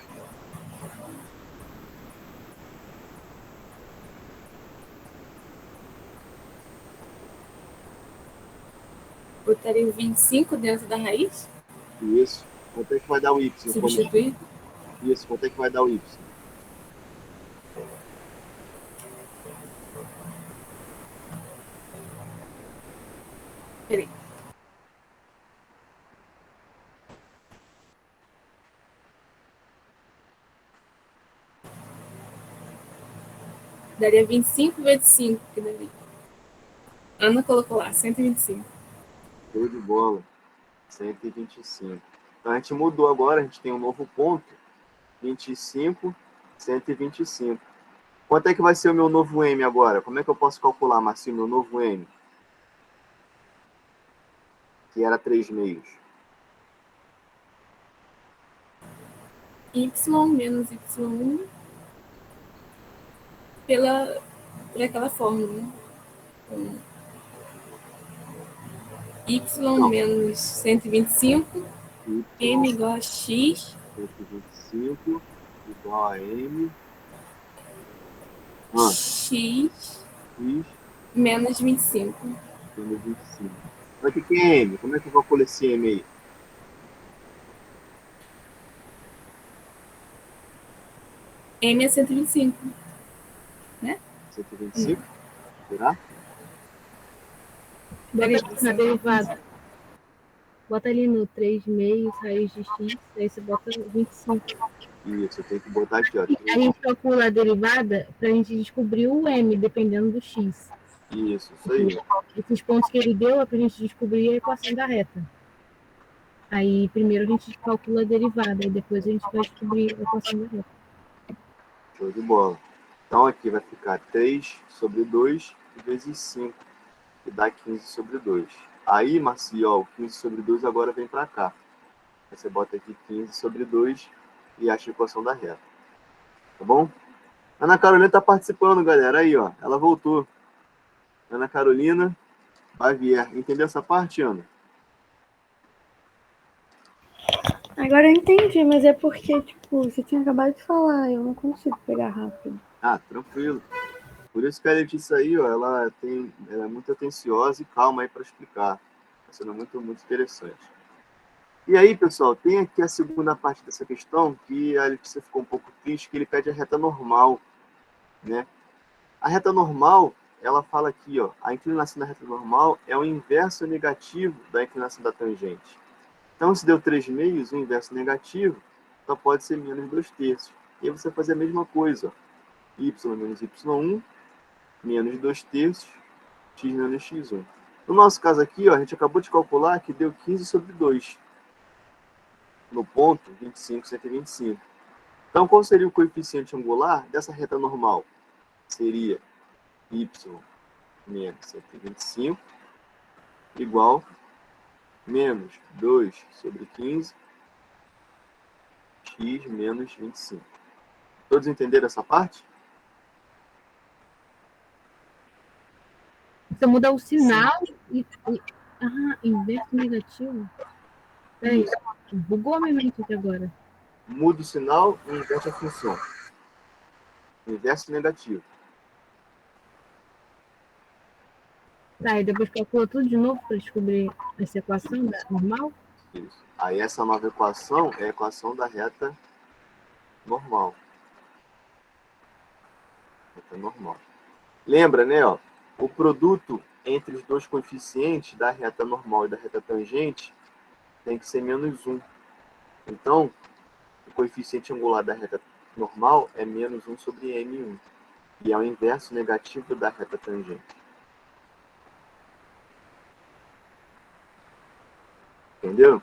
Botaria o 25 dentro da raiz? Isso. Quanto é que vai dar o y? Substituir? Isso, quanto é que vai dar o y? Peraí. Daria 25 vezes 5, que daria. Ana colocou lá, 125. Show de bola. 125. Então a gente mudou agora, a gente tem um novo ponto. 25, 125. Quanto é que vai ser o meu novo m agora? Como é que eu posso calcular, Marcinho, meu novo m? Que era 3 meios. Y menos Y1 por aquela fórmula, né? Y Não. menos 125, Y M igual a X 125 igual a m X x menos 25. menos 25. Mas o que é m? Como é que eu calculo esse m aí? M é 125. 125? Será? Bota na derivada. Bota ali no 3 meios, raiz de x, aí você bota 25. Isso, eu tenho que botar aqui, ó. A gente calcula a derivada para a gente descobrir o m, dependendo do x. Isso aí. Esses pontos que ele deu é para a gente descobrir a equação da reta. Aí, primeiro a gente calcula a derivada, e depois a gente vai descobrir a equação da reta. Show de bola. Então aqui vai ficar 3 sobre 2 vezes 5, que dá 15 sobre 2. Aí, Marcio, ó, o 15 sobre 2 agora vem para cá. Aí você bota aqui 15 sobre 2 e acha a equação da reta. Tá bom? Ana Carolina tá participando, galera. Aí, ó, ela voltou. Ana Carolina Bavier. Entendeu essa parte, Ana? Agora eu entendi, mas é porque, tipo, você tinha acabado de falar, eu não consigo pegar rápido. Ah, tranquilo. Por isso que a Letícia aí, ó, ela é muito atenciosa e calma aí para explicar. Está sendo muito, muito interessante. E aí, pessoal, tem aqui a segunda parte dessa questão, que a Letícia ficou um pouco triste, que ele pede a reta normal, né? A reta normal, ela fala aqui, ó, a inclinação da reta normal é o inverso negativo da inclinação da tangente. Então, se deu 3 meios, o inverso negativo só pode ser menos 2 terços. E aí você faz a mesma coisa, ó. Y menos Y1, menos 2 terços, x menos x1. No nosso caso aqui, ó, a gente acabou de calcular que deu 15 sobre 2. No ponto 25, 125. Então, qual seria o coeficiente angular dessa reta normal? Seria y menos 125 igual menos 2 sobre 15 x menos 25. Todos entenderam essa parte? Você muda o sinal e... Ah, inverso negativo? Peraí, bugou a minha mente aqui agora. Muda o sinal e inverte a função. Inverso negativo. Tá, e depois calcula tudo de novo para descobrir essa equação normal? Isso. Aí essa nova equação é a equação da reta normal. Reta normal. Lembra, né? Ó, o produto entre os dois coeficientes da reta normal e da reta tangente tem que ser menos 1. Então, o coeficiente angular da reta normal é menos 1 sobre M1. E é o inverso negativo da reta tangente. Entendeu?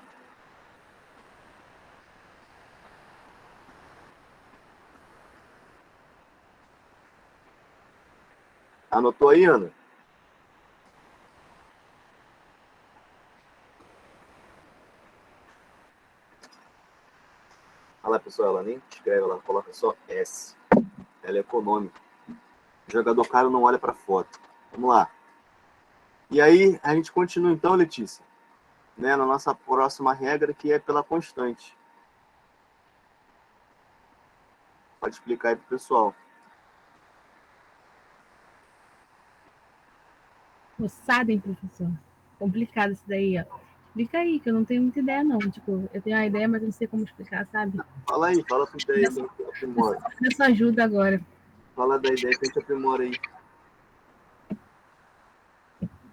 Anotou aí, Ana? Olha lá, pessoal, ela nem escreve, ela coloca só S. Ela é econômica. O jogador caro não olha para a foto. Vamos lá. E aí, a gente continua então, Letícia, né, na nossa próxima regra, que é pela constante. Pode explicar aí pro pessoal. Moçada, hein, professor? Complicado isso daí, ó. Explica aí, que eu não tenho muita ideia, não. Tipo, eu tenho uma ideia, mas eu não sei como explicar, sabe? Fala aí, fala sua ideia que a gente aprimora. Eu só ajuda agora. Fala da ideia que a gente aprimora aí.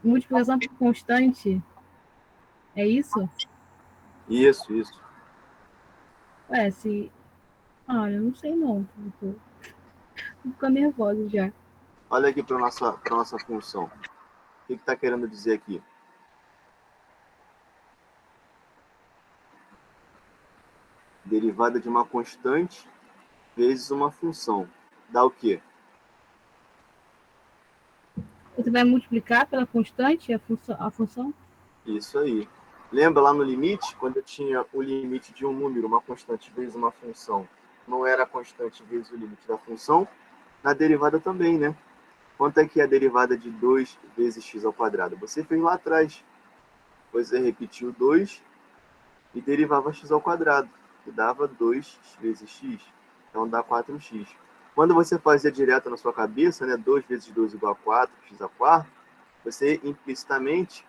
Multiplicação por constante, é isso? Isso, isso. Ué, se... Olha, eu não sei não. Tô ficando nervosa já. Olha aqui para nossa função. O que está querendo dizer aqui? Derivada de uma constante vezes uma função. Dá o quê? Você vai multiplicar pela constante a função? Isso aí. Lembra lá no limite, quando eu tinha o limite de um número, uma constante vezes uma função, não era a constante vezes o limite da função? Na derivada também, né? Quanto é que é a derivada de 2 vezes x ao quadrado? Você fez lá atrás. Você repetiu 2 e derivava x ao quadrado, que dava 2 vezes x. Então dá 4x. Quando você fazia direto na sua cabeça, né, 2 vezes 2 igual a 4, x a quarto, você implicitamente,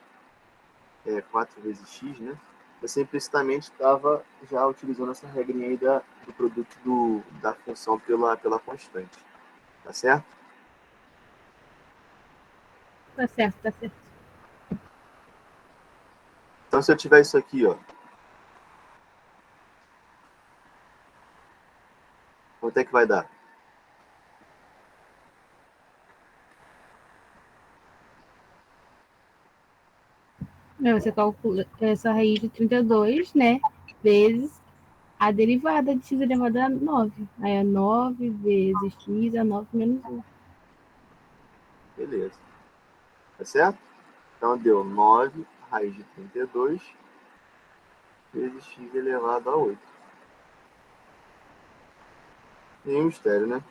4 vezes x, né? Você implicitamente estava já utilizando essa regrinha aí do produto da função pela constante. Tá certo? Tá certo, tá certo. Então, se eu tiver isso aqui, ó, quanto é que vai dar? Aí você calcula essa raiz de 32, né? Vezes a derivada de x elevado a 9. Aí é 9 vezes x é 9 menos 1. Beleza. Tá certo? Então, deu 9 raiz de 32 vezes x elevado a 8. Nenhum mistério, né?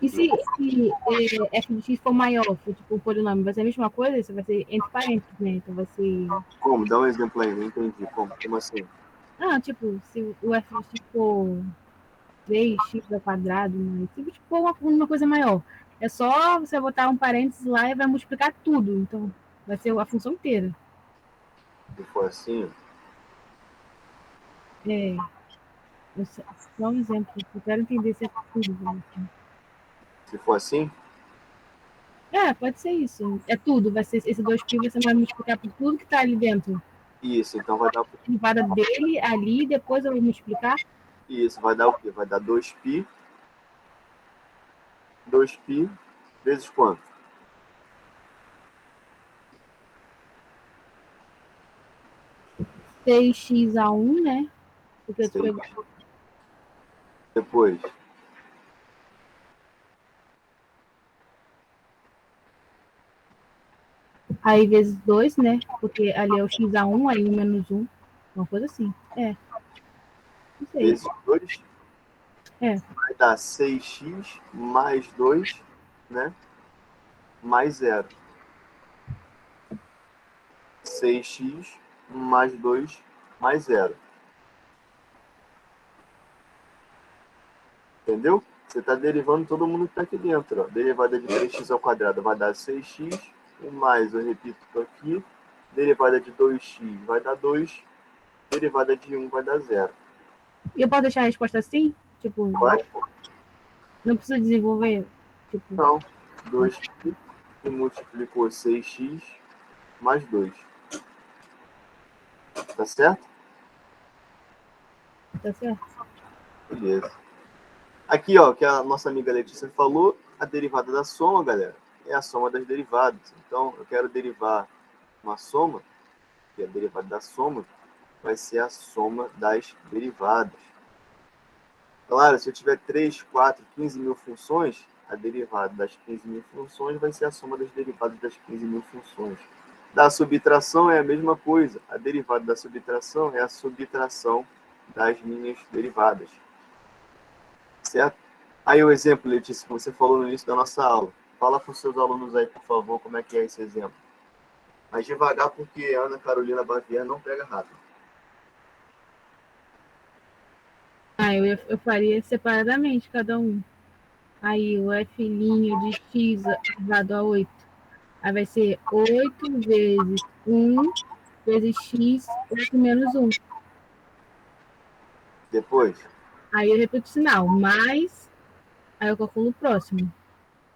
E se f de x for maior, for tipo um polinômio, vai ser a mesma coisa? Isso vai ser entre parênteses, né? Então vai ser... Como? Dá um exemplo aí, não entendi. Como assim? Ah, tipo, se o f de x for 3x ao quadrado, né? Se tipo, for uma coisa maior, é só você botar um parênteses lá e vai multiplicar tudo. Então, vai ser a função inteira. Se for assim, É, só um exemplo. Eu quero entender se é tudo. Né? se for assim, Pode ser isso. É tudo. Vai ser esse 2π, você vai multiplicar por tudo que está ali dentro. isso, então vai dar A derivada dele ali, depois eu vou multiplicar. isso, vai dar o quê? Vai dar 2π vezes quanto? 6x a 1, né? Porque eu 6. pego Depois, aí vezes 2, né? Porque ali é o x a 1, aí 1 menos 1. Uma coisa assim. Não sei. vezes 2, É. vai dar 6x mais 2, né? Mais 0. 6x mais 2 mais 0. Entendeu? Você está derivando todo mundo que está aqui dentro. Ó. Derivada de 3x ao quadrado vai dar 6x. E mais, eu repito aqui, derivada de 2x vai dar 2. Derivada de 1 vai dar 0. E eu posso deixar a resposta assim? Tipo, Vai? não preciso desenvolver? Tipo, Então, 2x que multiplicou 6x mais 2. Tá certo? tá certo? Beleza. Aqui, ó, que a nossa amiga Letícia falou, a derivada da soma, galera, é a soma das derivadas. Então, eu quero derivar uma soma, que é a derivada da soma, vai ser a soma das derivadas. Claro, se eu tiver 3, 4, 15 mil funções, a derivada das 15 mil funções vai ser a soma das derivadas das 15 mil funções. Da subtração é a mesma coisa. A derivada da subtração é a subtração das minhas derivadas. Certo? Aí o exemplo, Letícia, que você falou no início da nossa aula. Fala para os seus alunos aí, por favor, como é que é esse exemplo. Mas devagar, porque a Ana Carolina Bavier não pega rápido. Eu faria separadamente cada um. Aí o f' de x elevado a 8. Aí vai ser 8 vezes 1 vezes x, 8 menos 1. Depois, Aí eu repito o sinal, mais, aí eu calculo o próximo.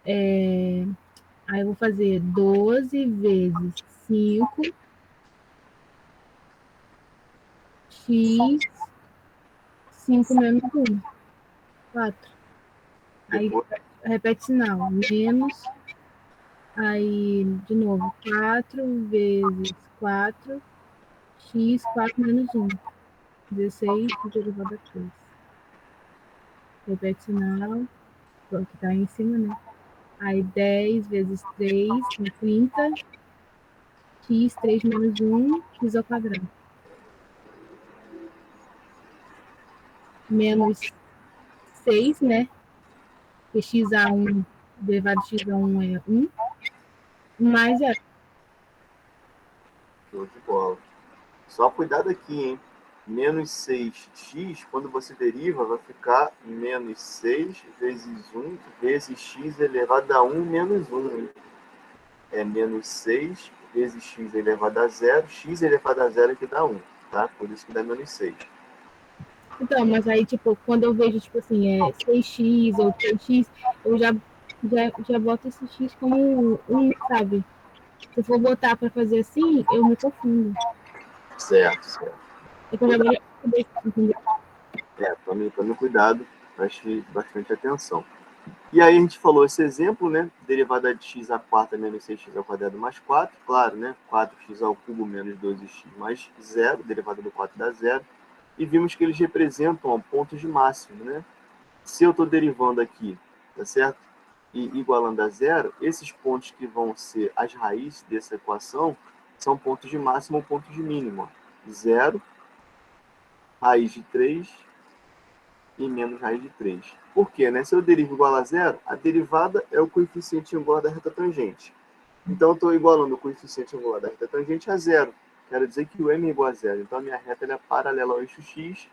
Aí eu vou fazer 12 vezes 5 x, 5 menos 1, 4. Aí depois, repete sinal, menos, aí de novo, 4 vezes 4, x, 4 menos 1, 16 elevado a 3. Repete sinal, que tá aí em cima, né? Aí 10 vezes 3, 30. X, 3 menos 1, x ao quadrado. Menos 6, né? Porque x1, derivado de x1 é 1. Mais 0. Show de bola. Só cuidado aqui, hein? Menos 6x, quando você deriva, vai ficar menos 6 vezes 1 vezes x elevado a 1 menos 1. Hein? É menos 6 vezes x elevado a 0, x elevado a 0 que dá 1, tá? Por isso que dá menos 6. Então, mas aí, tipo, quando eu vejo, tipo assim, 6x ou 3x, eu já boto esse x como 1, sabe? Se eu for botar para fazer assim, eu me confundo. Certo, certo. É que eu já vou entender. Tome cuidado, preste bastante atenção. E aí a gente falou esse exemplo, né? Derivada de x à quarta menos 6x ao quadrado mais 4, claro, né? 4x ao cubo menos 12x mais 0, derivada do 4 dá 0. E vimos que eles representam pontos de máximo, né? Se eu estou derivando aqui, tá certo? E igualando a 0, esses pontos que vão ser as raízes dessa equação são pontos de máximo ou pontos de mínimo. 0, raiz de 3 e menos raiz de 3. Por quê? Né? Se eu derivo igual a 0, a derivada é o coeficiente angular da reta tangente. Então, eu estou igualando o coeficiente angular da reta tangente a 0. Quero dizer que o m é igual a 0. Então, a minha reta é paralela ao eixo x,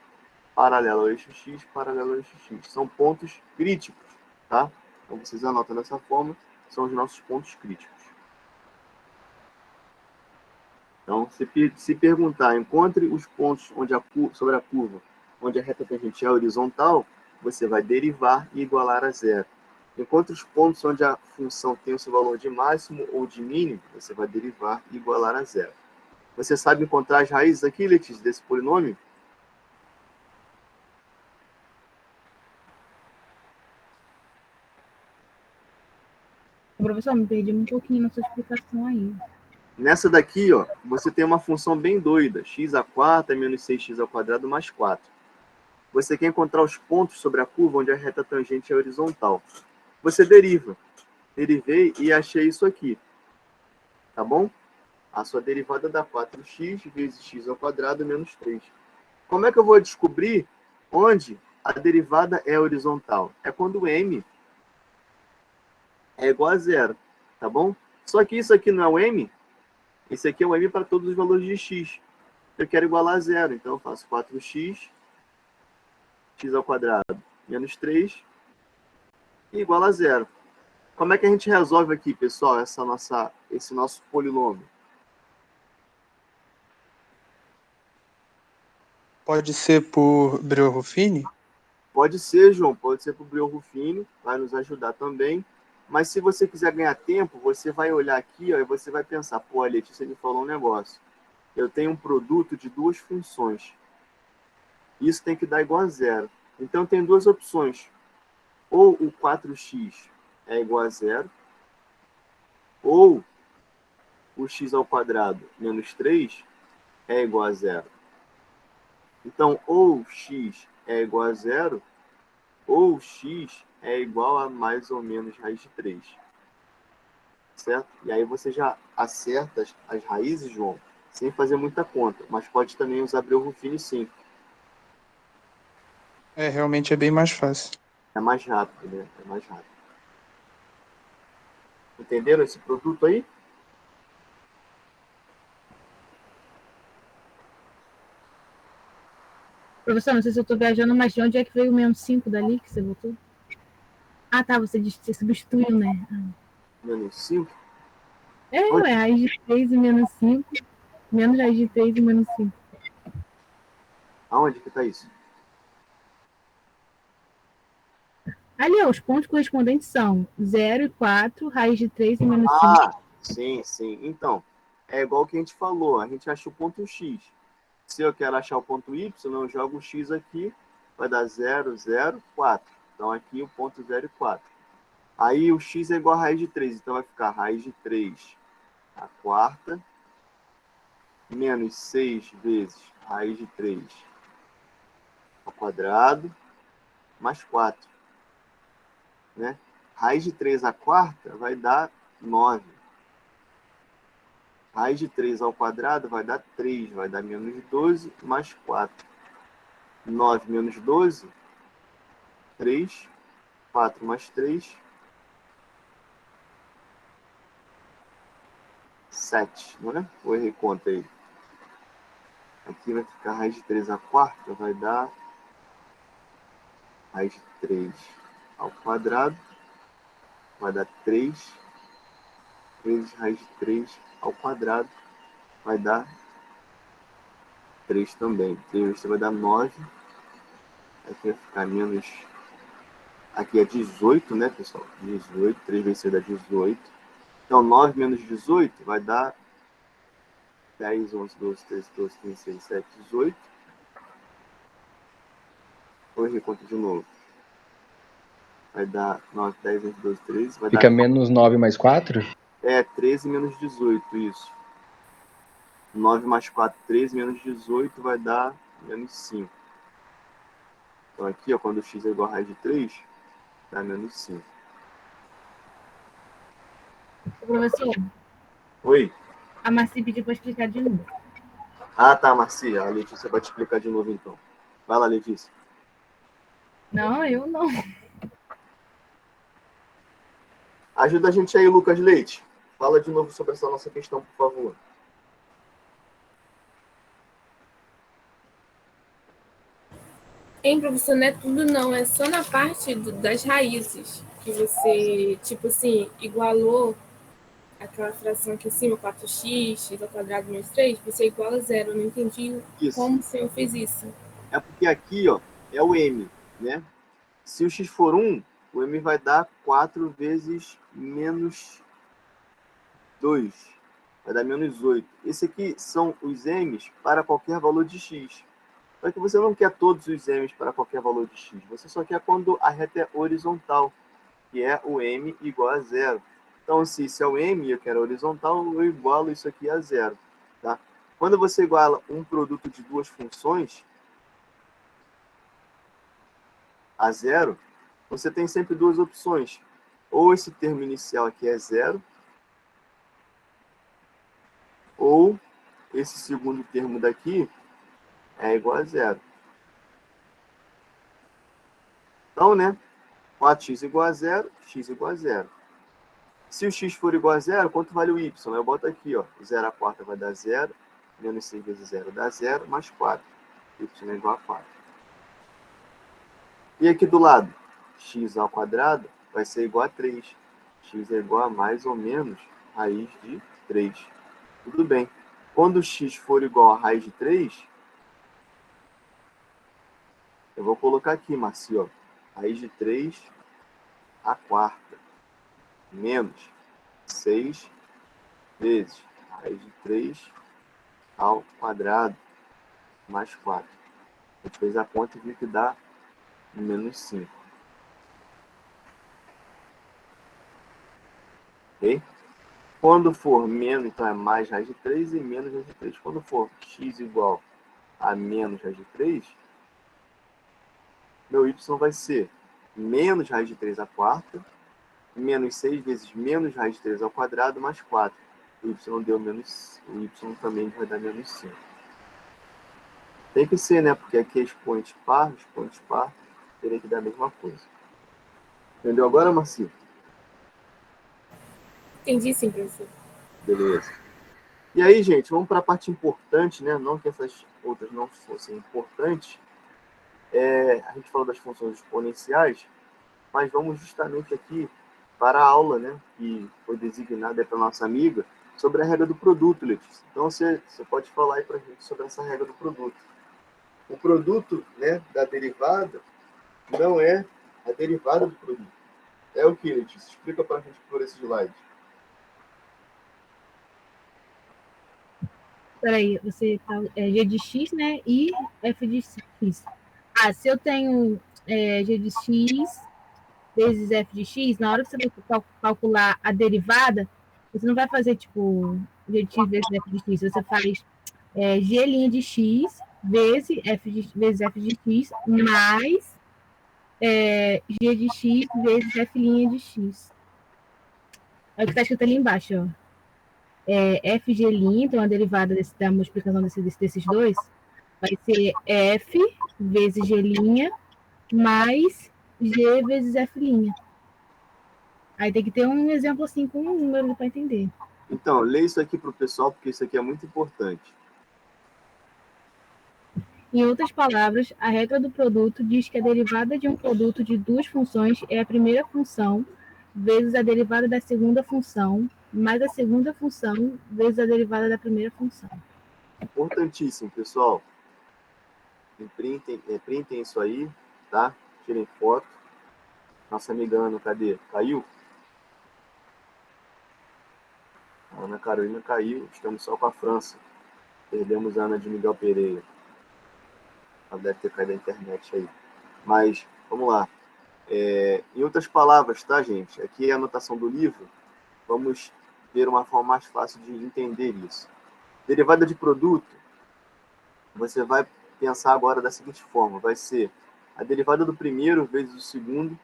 paralelo ao eixo x, paralelo ao eixo x. São pontos críticos, tá? Então, vocês anotam dessa forma, são os nossos pontos críticos. Então, se perguntar, encontre os pontos onde sobre a curva, onde a reta tangente é horizontal, você vai derivar e igualar a 0. Encontre os pontos onde a função tem o seu valor de máximo ou de mínimo, você vai derivar e igualar a 0. Você sabe encontrar as raízes aqui, Letícia, desse polinômio? Professor, me perdi um pouquinho na sua explicação aí. Nessa daqui, ó, você tem uma função bem doida, x à quarta menos 6x ao quadrado mais 4. Você quer encontrar os pontos sobre a curva onde a reta tangente é horizontal. Você deriva. Derivei e achei isso aqui. Tá bom? A sua derivada dá 4x vezes x ao quadrado menos 3. Como é que eu vou descobrir onde a derivada é horizontal? É quando o m é igual a 0. Tá bom? Só que isso aqui não é o m. Esse aqui é o m para todos os valores de x. Eu quero igualar a 0. Então eu faço 4x, x ao quadrado menos 3 e igual a 0. Como é que a gente resolve aqui, pessoal, esse nosso polinômio? Pode ser por Breuer-Ruffini? Pode ser, João, pode ser para o Breuer-Ruffini, vai nos ajudar também. Mas se você quiser ganhar tempo, você vai olhar aqui, ó, e você vai pensar, pô, a Letícia me falou um negócio. Eu tenho um produto de duas funções. Isso tem que dar igual a 0. Então tem duas opções. Ou o 4x é igual a 0, ou o x ao quadrado menos 3 é igual a 0. Então, ou x é igual a 0, ou x é igual a mais ou menos raiz de 3. Certo? E aí você já acerta as raízes, João, sem fazer muita conta. Mas pode também usar Breuer-Ruffini, sim. Realmente é bem mais fácil. É mais rápido, né? É mais rápido. Entenderam esse produto aí? Professor, não sei se eu estou viajando, mas de onde é que veio o menos 5 dali que você botou? Ah, tá, você substituiu, né? Menos 5? Ué, raiz de 3 e menos 5. Menos raiz de 3 e menos 5. Aonde que tá isso? Ali, ó, os pontos correspondentes são 0 e 4, raiz de 3 e menos 5. Ah, sim, sim. Então, é igual que a gente falou. A gente acha o ponto x. Se eu quero achar o ponto y, eu jogo o x aqui, vai dar 0, 0, 4. Então, aqui o ponto 0 e 4. Aí o x é igual a raiz de 3, então vai ficar raiz de 3 a quarta, menos 6 vezes raiz de 3 ao quadrado, mais 4. Né? Raiz de 3 à quarta vai dar 9. Raiz de 3 ao quadrado vai dar 3, vai dar menos 12 mais 4. 9 menos 12, 3. 4 mais 3, 7, não é? Vou errei conta aí. Aqui vai ficar raiz de 3 à quarta, vai dar raiz de 3 ao quadrado, vai dar 3, vezes raiz de 3 ao quadrado, vai dar 3 também. 3 vezes 3 vai dar 9. Aqui vai ficar menos... Aqui é 18, né, pessoal? 18, 3 vezes 3 dá 18. Então, 9 menos 18 vai dar 10, 11, 12, 13, 14, 15, 16, 17, 18. Vou errar conta de novo. Vai dar 9, 10, 11, 12, 13. Vai Fica dar... menos 9 mais 4? É, 13 menos 18, isso. 9 mais 4, 13 menos 18 vai dar menos 5. Então aqui, ó, quando x é igual a raiz de 3, dá menos 5. Professor, Oi? a Marci pediu para explicar de novo. Ah, tá, Marcia. A Letícia vai te explicar de novo, então. Vai lá, Letícia. Não, eu não. Ajuda a gente aí, Lucas Leite. Fala de novo sobre essa nossa questão, por favor. Hein, professor, não é tudo não, é só na parte das raízes que você, tipo assim, igualou aquela fração aqui em cima, 4x, x ao quadrado menos 3, você iguala a zero. Eu não entendi como o senhor fez isso. É porque aqui, ó, é o m, né? Se o x for 1, o m vai dar 4 vezes menos 2. Vai dar menos 8. Esse aqui são os m's para qualquer valor de x. Só que você não quer todos os m's para qualquer valor de x. Você só quer quando a reta é horizontal, que é o m igual a zero. Então, se isso é o m e eu quero horizontal, eu igualo isso aqui a zero. Tá? Quando você iguala um produto de duas funções a zero, você tem sempre duas opções. Ou esse termo inicial aqui é zero, ou esse segundo termo daqui é igual a zero. Então, né? 4x igual a zero, x igual a zero. Se o x for igual a zero, quanto vale o y? Eu boto aqui, ó. 0 à quarta vai dar 0, menos 6 vezes 0 dá 0, mais 4. Y é igual a 4. E aqui do lado, x ao quadrado vai ser igual a 3. X é igual a mais ou menos raiz de 3. Tudo bem. Quando x for igual a raiz de 3, eu vou colocar aqui, Marcio, ó, raiz de 3 à quarta, menos 6 vezes raiz de 3 ao quadrado, mais 4. A gente fez a conta e viu que dá menos 5. Ok? Quando for menos, então é mais raiz de 3 e menos raiz de 3. Quando for x igual a menos raiz de 3, meu y vai ser menos raiz de 3 à quarta, menos 6 vezes menos raiz de 3 ao quadrado, mais 4. O y deu menos, o y também vai dar menos 5. Tem que ser, né? Porque aqui é expoente par, teria que dar a mesma coisa. Entendeu agora, Marcinho? Entendi sim, professor. Beleza. E aí, gente, vamos para a parte importante, né? Não que essas outras não fossem importantes. A gente falou das funções exponenciais, mas vamos justamente aqui para a aula, né? Que foi designada para nossa amiga, sobre a regra do produto, Letícia. Então, você pode falar aí para a gente sobre essa regra do produto. O produto, né, da derivada não é a derivada do produto. É o que, Letícia? Explica para a gente por esse slide. Peraí, você tá, g de x, né? E f de x. Ah, se eu tenho g de x vezes f de x, na hora que você vai calcular a derivada, você não vai fazer tipo g de x vezes f de x, você faz g' de x vezes f de x mais G de x vezes f' de x. É o que está escrito ali embaixo, ó. FG', então a derivada da multiplicação desses dois, vai ser F vezes G' mais G vezes F'. Aí tem que ter um exemplo assim com um número para entender. Então, lê isso aqui para o pessoal, porque isso aqui é muito importante. Em outras palavras, a regra do produto diz que a derivada de um produto de duas funções é a primeira função vezes a derivada da segunda função, mais a segunda função vezes a derivada da primeira função. Importantíssimo, pessoal. Printem isso aí, tá? Tirem foto. Nossa amiga Ana, cadê? Caiu? A Ana Carolina caiu. Estamos só com a França. Perdemos a Ana de Miguel Pereira. Ela deve ter caído da internet aí. Mas, vamos lá. Em outras palavras, tá, gente? Aqui é a anotação do livro. Vamos ver uma forma mais fácil de entender isso. Derivada de produto, você vai pensar agora da seguinte forma. Vai ser a derivada do primeiro vezes o segundo,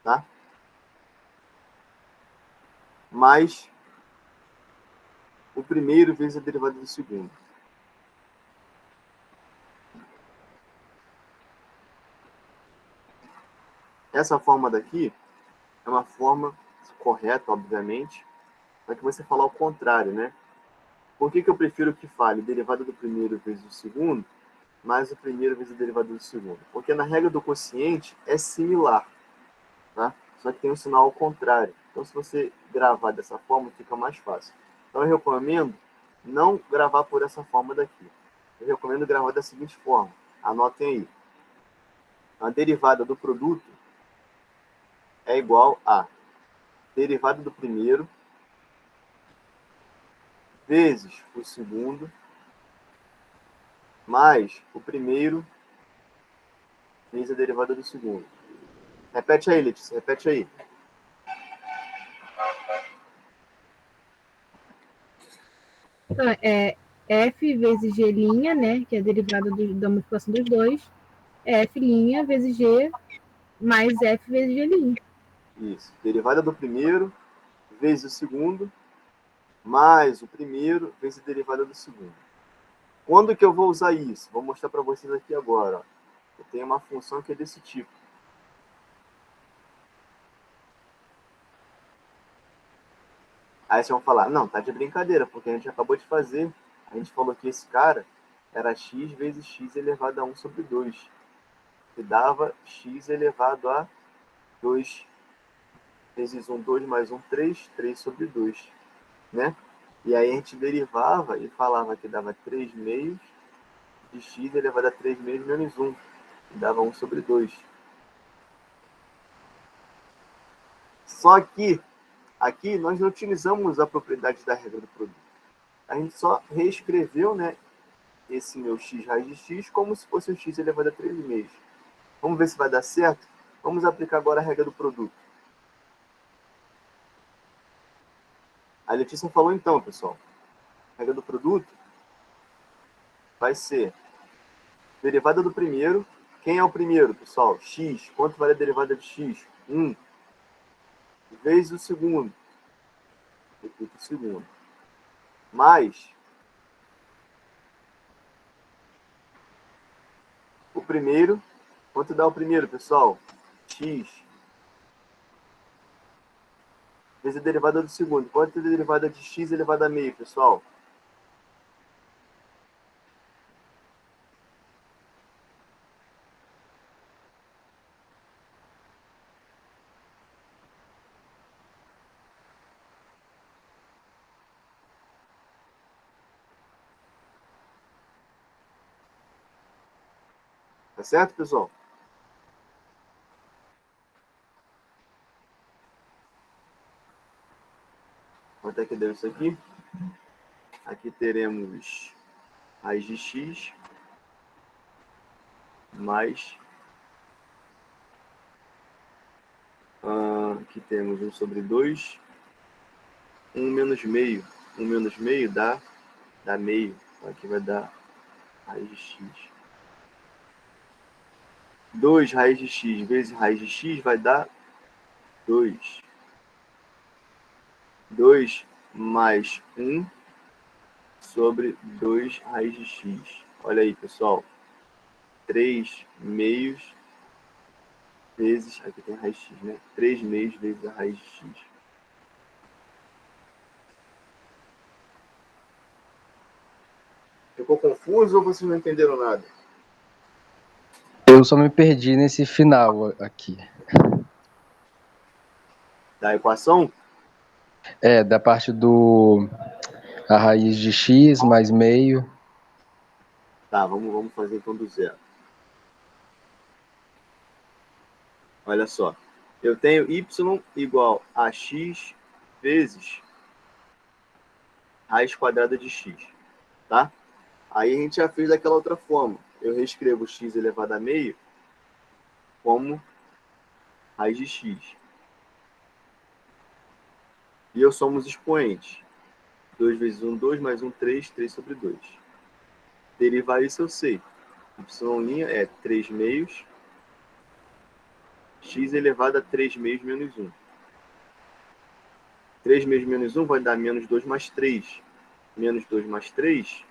tá? Mais o primeiro vezes a derivada do segundo. Essa forma daqui é uma forma correta, obviamente, para que você falar o contrário, né? Por que eu prefiro que fale derivada do primeiro vezes o segundo, mais o primeiro vezes a derivada do segundo? Porque na regra do quociente é similar, tá? Só que tem um sinal ao contrário. Então, se você gravar dessa forma, fica mais fácil. Então, eu recomendo não gravar por essa forma daqui. Eu recomendo gravar da seguinte forma. Anotem aí. A derivada do produto é igual a derivada do primeiro vezes o segundo mais o primeiro vezes a derivada do segundo. Repete aí, Letícia, repete aí. Então, é F vezes G', né, que é a derivada da multiplicação dos dois, é F' vezes G mais F vezes G'. Isso. Derivada do primeiro vezes o segundo mais o primeiro vezes a derivada do segundo. Quando que eu vou usar isso? Vou mostrar para vocês aqui agora. Ó. Eu tenho uma função que é desse tipo. Aí vocês vão falar, não, tá de brincadeira, porque a gente acabou de fazer. A gente falou que esse cara era x vezes x elevado a 1 sobre 2. Que dava x elevado a 2 vezes 1, 2 mais 1, 3, 3 sobre 2. Né? E aí a gente derivava e falava que dava 3 meios de x elevado a 3 meios menos 1. Que dava 1 sobre 2. Só que aqui nós não utilizamos a propriedade da regra do produto. A gente só reescreveu, né, esse meu x raiz de x como se fosse um x elevado a 3 meios. Vamos ver se vai dar certo? Vamos aplicar agora a regra do produto. A Letícia falou então, pessoal. A regra do produto vai ser derivada do primeiro. Quem é o primeiro, pessoal? X. Quanto vale a derivada de x? 1. Vezes o segundo. Repito, o segundo. Mais o primeiro. Quanto dá o primeiro, pessoal? X. Vezes a derivada do segundo. Quanto é a derivada de x elevado a meio, pessoal? Tá certo, pessoal? Quanto é que deu isso aqui? Aqui teremos raiz de x mais... aqui temos 1 sobre 2. 1 menos meio. 1 menos meio dá meio. Então aqui vai dar raiz de x. 2 raiz de x vezes raiz de x vai dar 2. 2 mais 1 sobre 2 raiz de x. Olha aí, pessoal. 3 meios vezes... Aqui tem raiz de x, né? 3 meios vezes a raiz de x. Ficou confuso ou vocês não entenderam nada? Eu só me perdi nesse final aqui. Da equação? Da parte do... A raiz de x mais meio. Tá, vamos fazer então do zero. Olha só. Eu tenho y igual a x vezes raiz quadrada de x. Tá? Aí a gente já fez daquela outra forma. Eu reescrevo x elevado a meio como raiz de x. E eu somo os expoentes. 2 vezes 1, 2, mais 1, 3, 3 sobre 2. Derivar isso eu sei. Y' é 3 meios, x elevado a 3 meios menos 1. 3 meios menos 1 vai dar menos 2 mais 3. Menos 2 mais 3...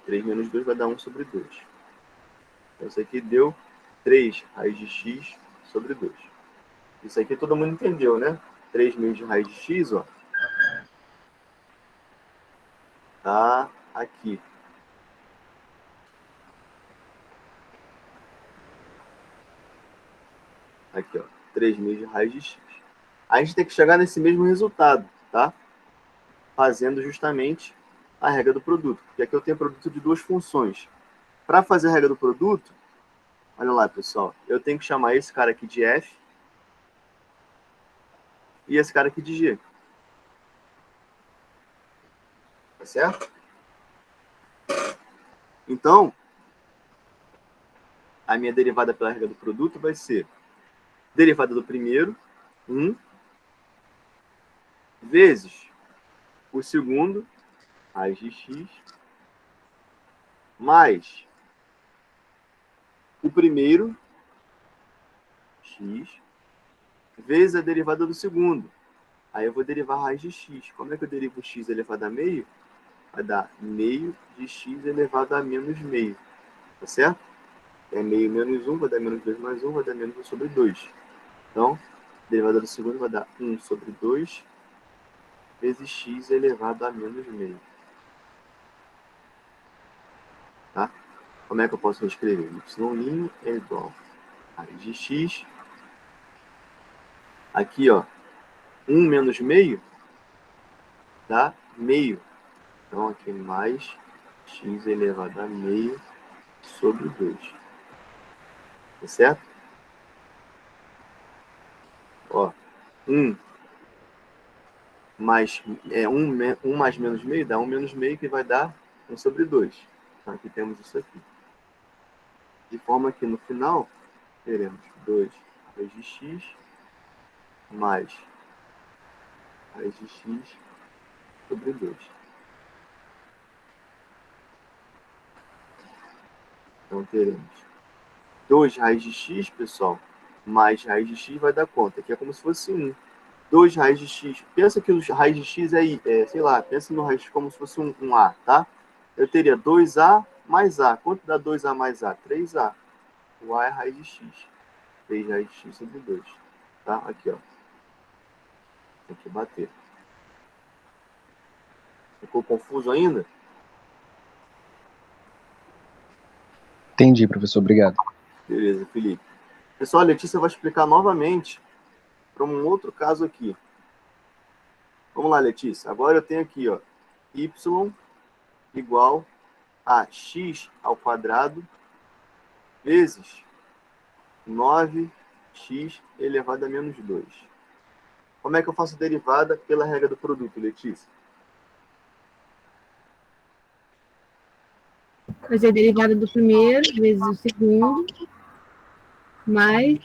3 menos 2 vai dar 1 sobre 2. Então, isso aqui deu 3 raiz de x sobre 2. Isso aqui todo mundo entendeu, né? 3 meios de raiz de x, ó. Tá aqui. Aqui, ó. 3 meios de raiz de x. A gente tem que chegar nesse mesmo resultado, tá? Fazendo justamente a regra do produto. Porque aqui eu tenho produto de duas funções. Para fazer a regra do produto, olha lá, pessoal. Eu tenho que chamar esse cara aqui de f e esse cara aqui de g. Tá certo? Então, a minha derivada pela regra do produto vai ser derivada do primeiro, 1, vezes o segundo, raiz de x, mais o primeiro, x, vezes a derivada do segundo. Aí eu vou derivar a raiz de x. Como é que eu derivo x elevado a meio? Vai dar meio de x elevado a menos meio. Tá certo? É meio menos 1, vai dar menos 2 mais 1, vai dar menos 1 sobre 2. Então, a derivada do segundo vai dar 1 sobre 2 vezes x elevado a menos meio. Tá? Como é que eu posso reescrever? Y' é igual a raiz de x. Aqui, ó, 1 menos meio dá meio. Então, aqui mais x elevado a meio sobre 2. Tá certo? Ó, 1 mais, 1 mais menos meio dá 1 menos meio, que vai dar 1 sobre 2. Então, aqui temos isso aqui. De forma que no final, teremos 2 raiz de x mais raiz de x sobre 2. Então, teremos 2 raiz de x, pessoal, mais raiz de x vai dar quanto? Aqui é como se fosse 1. 2 raiz de x. Pensa que o raiz de x sei lá, pensa no raiz como se fosse um a, tá? Eu teria 2a mais a. Quanto dá 2a mais a? 3a. O a é a raiz de x. 3 raiz de x sobre 2. Tá? Aqui, ó. Tem que bater. Ficou confuso ainda? Entendi, professor. Obrigado. Beleza, Felipe. Pessoal, a Letícia vai explicar novamente para um outro caso aqui. Vamos lá, Letícia. Agora eu tenho aqui, ó, y igual a x ao quadrado vezes 9x elevado a menos 2. Como é que eu faço a derivada pela regra do produto, Letícia? Fazer a derivada do primeiro vezes o segundo, mais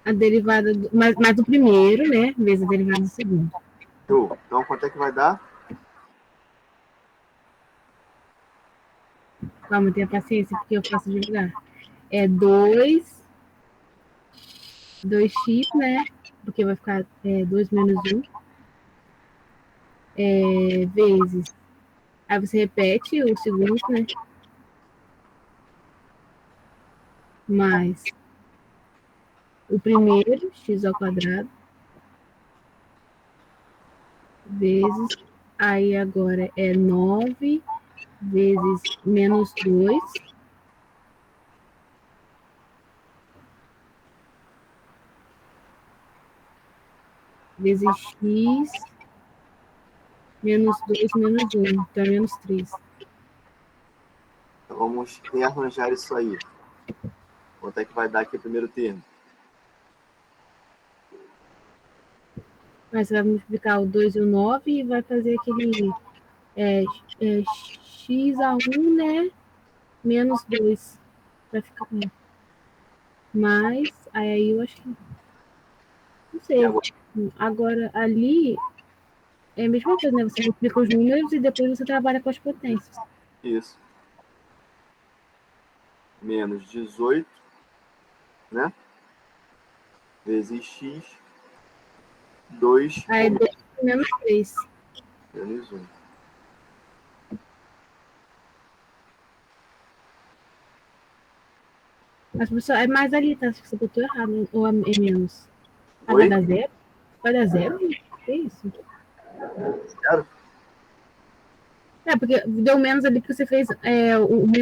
a derivada mais do primeiro, né? Vezes a derivada do segundo. Então, quanto é que vai dar? Calma, tenha paciência, porque eu faço devagar. É 2x, né? Porque vai ficar 2 menos 1. Vezes. Aí você repete o segundo, né? Mais o primeiro, x ao quadrado, vezes. Aí agora é 9 vezes menos 2, vezes x menos 2 menos 1, então é menos 3. Então vamos rearranjar isso aí. Quanto é que vai dar aqui o primeiro termo? Mas você vai multiplicar o 2 e o 9 e vai fazer aquele x a 1, né? Menos 2. Vai ficar mais. Aí eu acho que. Não sei. Agora, ali é a mesma coisa, né? Você multiplica os números e depois você trabalha com as potências. Isso. Menos 18, né? Vezes x, 2 Aí 2 menos 3. menos 1. Mas, professor, é mais ali, tá? Acho que você botou errado. Ou é menos? Ah, Oi? vai dar 0? Vai dar 0? Que isso? Zero? Porque deu menos ali que você fez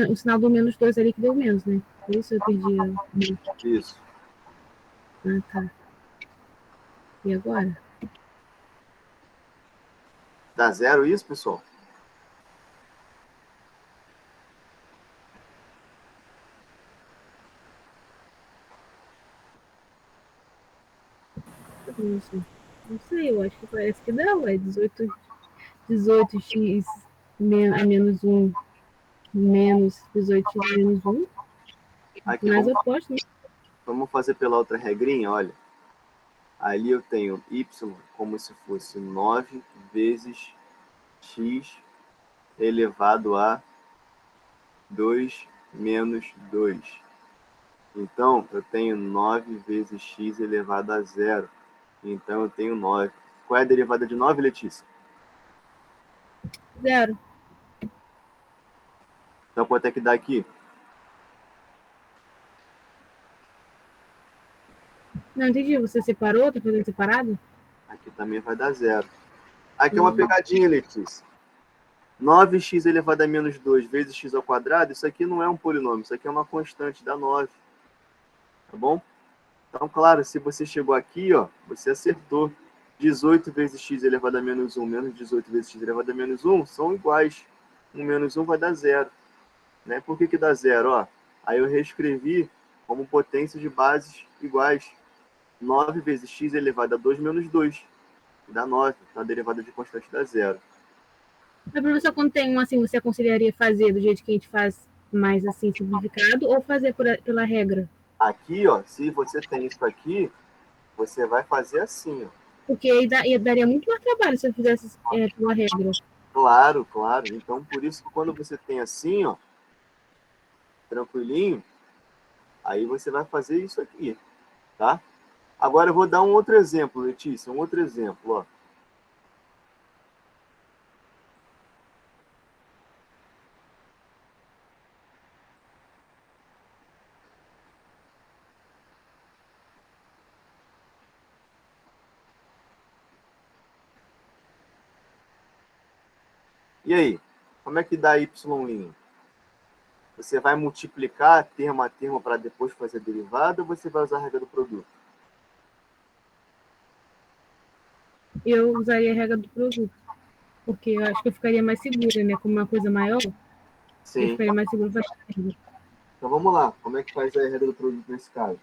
o sinal do menos 2 ali que deu menos, né? Por isso eu perdi. Isso. Ah, tá. E agora? Dá zero isso, pessoal? Isso. Não sei, eu acho que parece que dá, ué. 18x a menos 1 menos 18x menos 1. Aqui, Mais oposto, né? vamos fazer pela outra regrinha, olha. Ali eu tenho y como se fosse 9 vezes x elevado a 2 menos 2. Então, eu tenho 9 vezes x elevado a 0. Então, eu tenho 9. Qual é a derivada de 9, Letícia? 0. Então, quanto é que dá aqui? Não entendi. Você separou? Tá fazendo separado? Aqui também vai dar 0. Aqui é uma pegadinha, Letícia. 9x elevado a menos 2 vezes x ao quadrado, isso aqui não é um polinômio, isso aqui é uma constante, dá 9. Tá bom? Então, claro, se você chegou aqui, ó, você acertou. 18 vezes x elevado a menos 1 menos 18 vezes x elevado a menos 1 são iguais. 1 menos 1 vai dar 0. Né? Por que dá 0? Ó, aí eu reescrevi como potências de bases iguais. 9 vezes x elevado a 2 menos 2. Dá 9. Então, a derivada de constante dá 0. Mas, professor, quando tem um assim, você aconselharia fazer do jeito que a gente faz mais assim, simplificado, ou fazer pela regra? Aqui, ó, se você tem isso aqui, você vai fazer assim, ó. Porque aí daria muito mais trabalho se eu fizesse pela regra. Claro, claro. Então, por isso que quando você tem assim, ó, tranquilinho, aí você vai fazer isso aqui, tá? Agora eu vou dar um outro exemplo, Letícia, um outro exemplo, ó. E aí, como é que dá y'? Você vai multiplicar termo a termo para depois fazer a derivada ou você vai usar a regra do produto? Eu usaria a regra do produto. Porque eu acho que eu ficaria mais segura, né? Como uma coisa maior, eu Sim. ficaria mais segura para a regra. Então vamos lá, como é que faz a regra do produto nesse caso?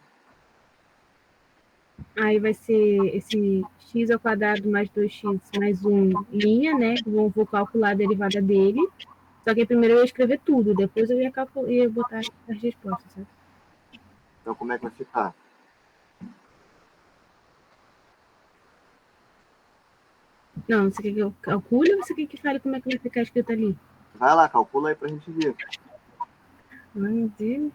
Aí vai ser esse x ao quadrado mais 2x mais 1 linha, né? Vou calcular a derivada dele. Só que primeiro eu ia escrever tudo, depois eu ia botar as respostas, sabe? Então como é que vai ficar? Não, você quer que eu calcule ou você quer que fale como é que vai ficar escrito ali? Vai lá, calcula aí pra gente ver. Meu Deus.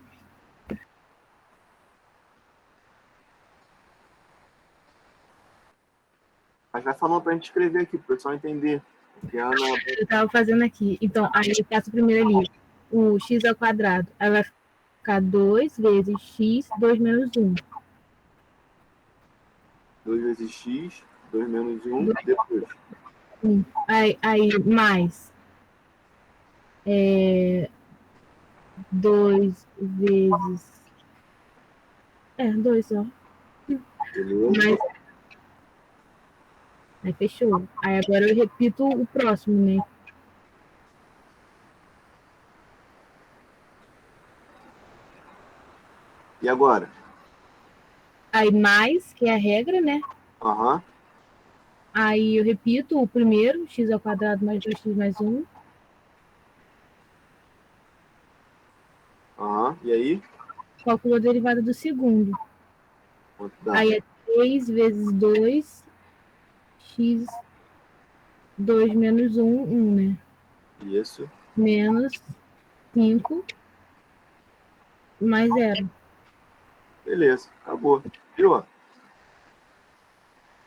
Mas vai falando pra gente escrever aqui, pro pessoal entender. Porque a Ana... Eu tava fazendo aqui. Então, aí eu faço primeiro ali o x ao quadrado. Aí vai ficar 2 vezes x, 2 menos 1. 2 vezes x, 2 menos 1, depois. Aí mais 2 vezes. 2 só. Beleza? Mais, aí fechou. Aí agora eu repito o próximo, né? E agora? Aí mais, que é a regra, né? Aham. Aí eu repito o primeiro, x ao quadrado mais 2x mais 1. Aham. E aí? Calculo a derivada do segundo. Quanto dá? Aí é 3 vezes 2, x 2 menos 1, 1, né? Isso. Menos 5 mais 0. Beleza. Acabou. Viu?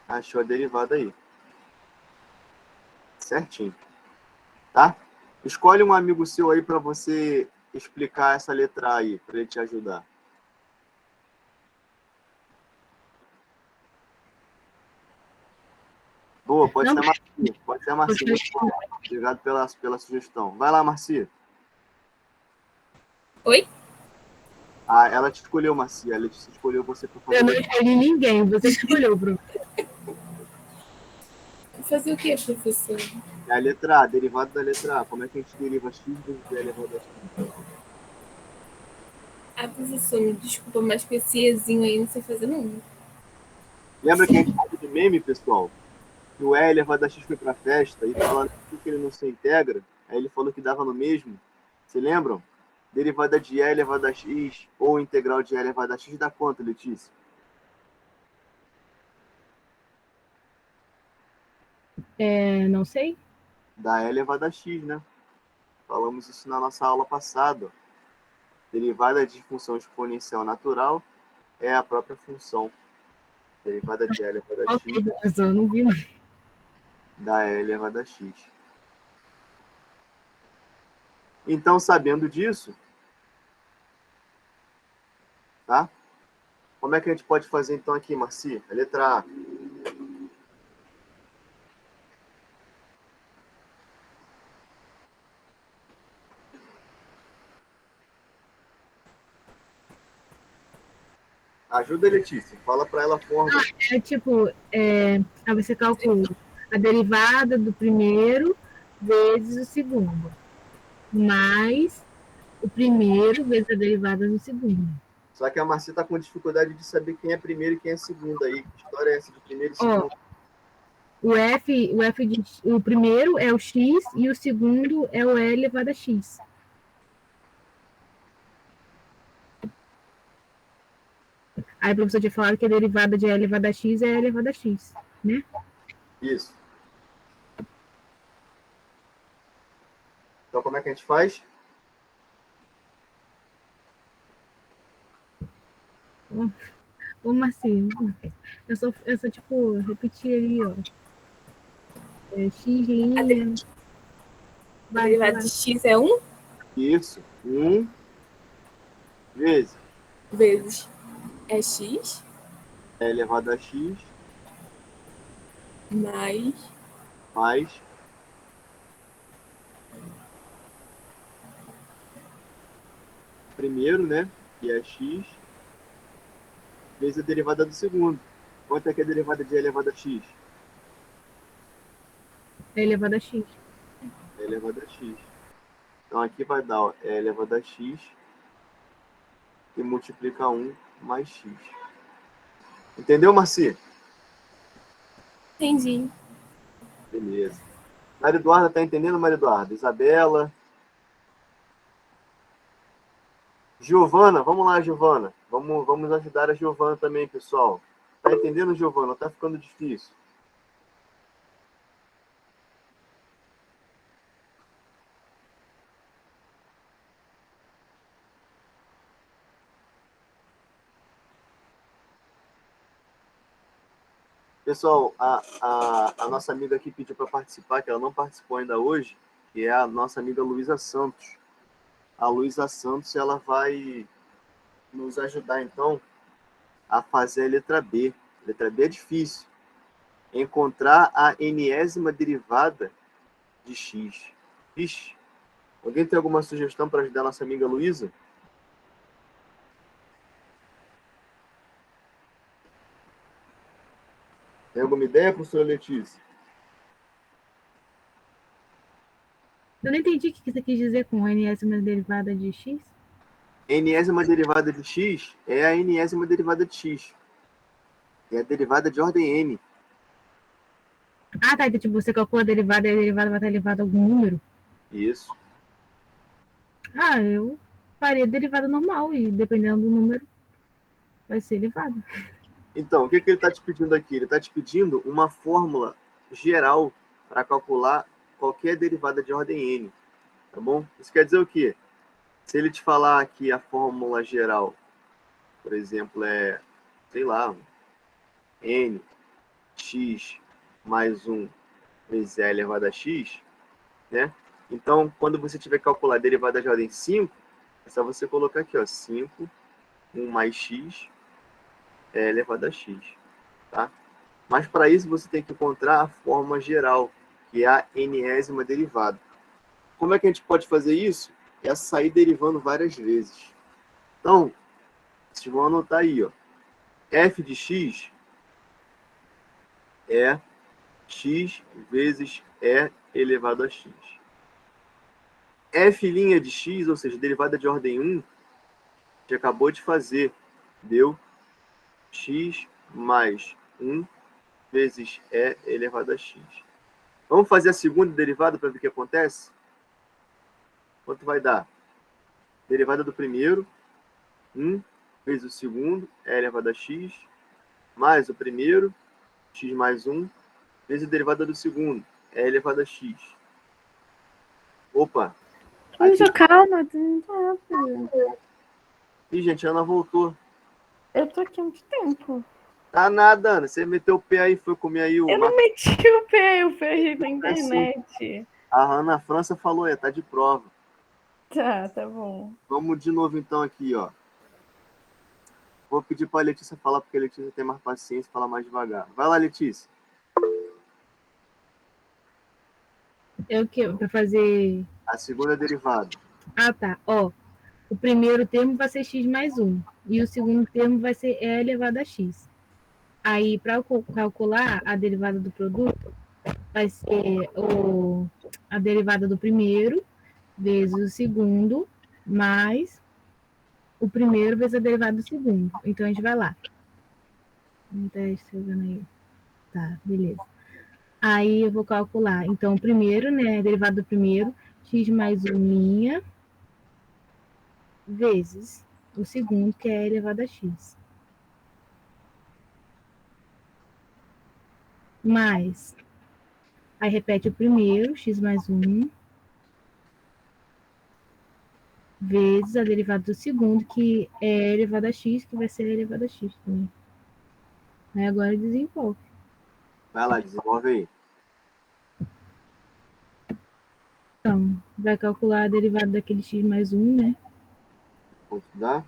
Achou a derivada aí. Certinho. Tá? Escolhe um amigo seu aí para você explicar essa letra A aí, para ele te ajudar. Boa, pode ser a Marcia. Pode ser a Marcia. Obrigado pela sugestão. Vai lá, Marcia. Oi? Ah, ela te escolheu, Marcia. Ela te escolheu você para fazer. Eu não escolhi ninguém, você escolheu, Bruno. Fazer o quê, professor? É a letra A, derivada da letra A. Como é que a gente deriva x vezes b elevado a x? Ah, professor, me desculpa, mas com esse ezinho aí não sei fazer não. Lembra que a gente falou de meme, pessoal? Que o E elevado a x foi para festa e falaram que ele não se integra. Aí ele falou que dava no mesmo. Se lembram? Derivada de E elevado a x ou integral de E elevado a x dá quanto, Letícia? Não sei. Dá E elevado a x, né? Falamos isso na nossa aula passada. Derivada de função exponencial natural é a própria função. Derivada de E elevado a x Ok, professor, não vi. dá E elevado a x. Então, sabendo disso, tá? Como é que a gente pode fazer então aqui, Marci? A letra A. Ajuda a Letícia. Fala para ela a forma. Aí você calcula a derivada do primeiro vezes o segundo, mais o primeiro vezes a derivada do segundo. Só que a Marci está com dificuldade de saber quem é primeiro e quem é segundo aí. Que história é essa de primeiro e segundo? O primeiro é o x e o segundo é o e elevado a x. Aí o professor tinha falado que a derivada de e elevado a x é e elevado a x, né? Isso. Então, como é que a gente faz? Ô, Marcinho, eu só tipo, repetir ali, ó. X', A derivada de x é 1 Isso. 1 vezes vezes é x E elevado a x mais mais primeiro, né? Que é x, vezes a derivada do segundo. Quanto é que é a derivada de E elevado a x? e elevado a x. E elevado a x. Então, aqui vai dar ó, E elevado a x e multiplica 1 mais x. Entendeu, Marci? entendi. Beleza. Maria Eduarda, tá entendendo, Maria Eduarda? Isabela. Giovana, vamos lá, Giovana. Vamos ajudar a Giovana também, pessoal. Tá entendendo, Giovana? Tá ficando difícil. Pessoal, a nossa amiga aqui pediu para participar, que ela não participou ainda hoje, que é a nossa amiga Luísa Santos. A Luísa Santos, ela vai nos ajudar, então, a fazer a letra B. A letra B é difícil. Encontrar a enésima derivada de x. Ixi, alguém tem alguma sugestão para ajudar a nossa amiga Luísa? Tem alguma ideia, professora Letícia? Eu não entendi o que você quis dizer com enésima derivada de x. Enésima derivada de x é a enésima derivada de x. É a derivada de ordem n. Ah, tá. Então, tipo, você calcula a derivada e a derivada vai estar elevada a algum número. Isso. Ah, eu faria derivada normal e dependendo do número vai ser elevado. Então, o que ele está te pedindo aqui? Ele está te pedindo uma fórmula geral para calcular qualquer derivada de ordem n. Tá bom? Isso quer dizer o quê? Se ele te falar que a fórmula geral, por exemplo, é, sei lá, n x mais 1 vezes e elevado a x, né? Então, quando você tiver que calcular a derivada de ordem 5, é só você colocar aqui, ó, 5, 1 mais x é elevado a x, tá? Mas para isso você tem que encontrar a forma geral, que é a enésima derivada. Como é que a gente pode fazer isso? É sair derivando várias vezes. Então, vocês vão anotar aí, ó. F de x é x vezes e elevado a x. F' de x, ou seja, derivada de ordem 1, a gente acabou de fazer. Deu x mais 1 vezes e elevado a x. Vamos fazer a segunda derivada para ver o que acontece? Quanto vai dar? Derivada do primeiro, 1 vezes o segundo, e elevado a x, mais o primeiro, x mais 1, vezes a derivada do segundo, e elevado a x. Opa! Isso, calma, não tá rápido. Ih, gente, a Ana voltou. Eu tô aqui há muito tempo. Tá nada, Ana. Você meteu o pé aí, foi comer aí o... Eu não meti o pé, eu perdi na internet. A Ana França falou, tá de prova. Tá bom. Vamos de novo então aqui, ó. Vou pedir para a Letícia falar, porque a Letícia tem mais paciência e fala mais devagar. Vai lá, Letícia. É o que? Para fazer... A segunda derivada. Ah, tá. Ó, o primeiro termo vai ser x mais 1. E o segundo termo vai ser e elevado a x. Aí, para calcular a derivada do produto, vai ser a derivada do primeiro vezes o segundo, mais o primeiro vezes a derivada do segundo. Então, a gente vai lá. Não tá escrevendo aí. Tá, beleza. Aí, eu vou calcular. Então, o primeiro, né, a derivada do primeiro, x mais 1 vezes o segundo, que é elevado a x. Mais, aí repete o primeiro, x mais 1, vezes a derivada do segundo, que é elevado a x, que vai ser elevado a x também. Aí agora desenvolve. Vai lá, desenvolve aí. Então, vai calcular a derivada daquele x mais 1, né? Quanto dá?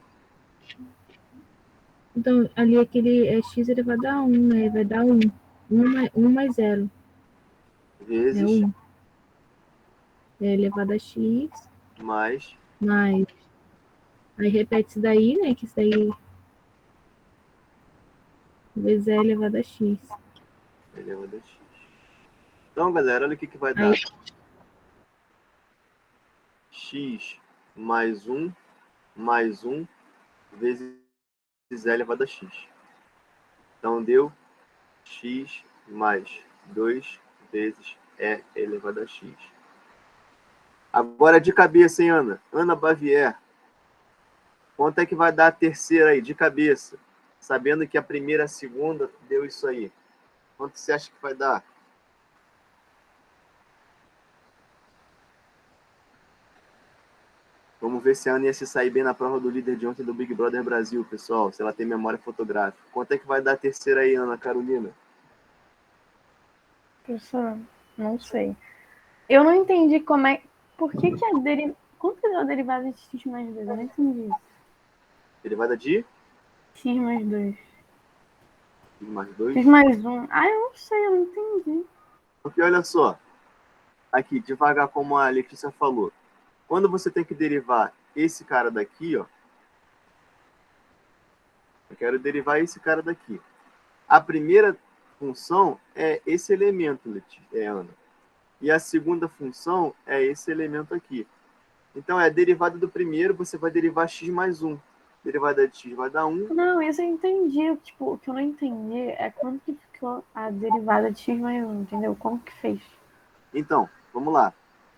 Então, ali aquele é x elevado a 1, né? Vai dar 1. 1 mais 0. Vezes. É 1. É elevado a x. Mais. Mais. Aí repete isso daí, né? Que isso daí vezes é elevado a x. Elevado a x. Então, galera, olha o que vai dar. Aí, X mais 1 vezes e elevado a x. Então, deu x mais 2 vezes e elevado a x. Agora, de cabeça, hein, Ana? Ana Bavier. Quanto é que vai dar a terceira aí, de cabeça? Sabendo que a primeira e a segunda deu isso aí. Quanto você acha que vai dar? Vamos ver se a Ana ia se sair bem na prova do líder de ontem do Big Brother Brasil, pessoal. Se ela tem memória fotográfica. Quanto é que vai dar a terceira aí, Ana Carolina? Professor, não sei. Eu não entendi como é. Por que que a derivada. Quanto que é a derivada de x mais 2? Eu não entendi isso. Derivada de X mais 2. x mais 2. X mais 1. Ah, eu não sei, eu não entendi. Porque olha só, aqui, devagar como a Letícia falou. Quando você tem que derivar esse cara daqui, ó. Eu quero derivar esse cara daqui. A primeira função é esse elemento, Letícia, Ana. E a segunda função é esse elemento aqui. Então, é a derivada do primeiro, você vai derivar x mais 1. Derivada de x vai dar 1. Não, isso eu entendi. Tipo, o que eu não entendi é quando que ficou a derivada de x mais 1, entendeu? Como que fez? Então, vamos lá.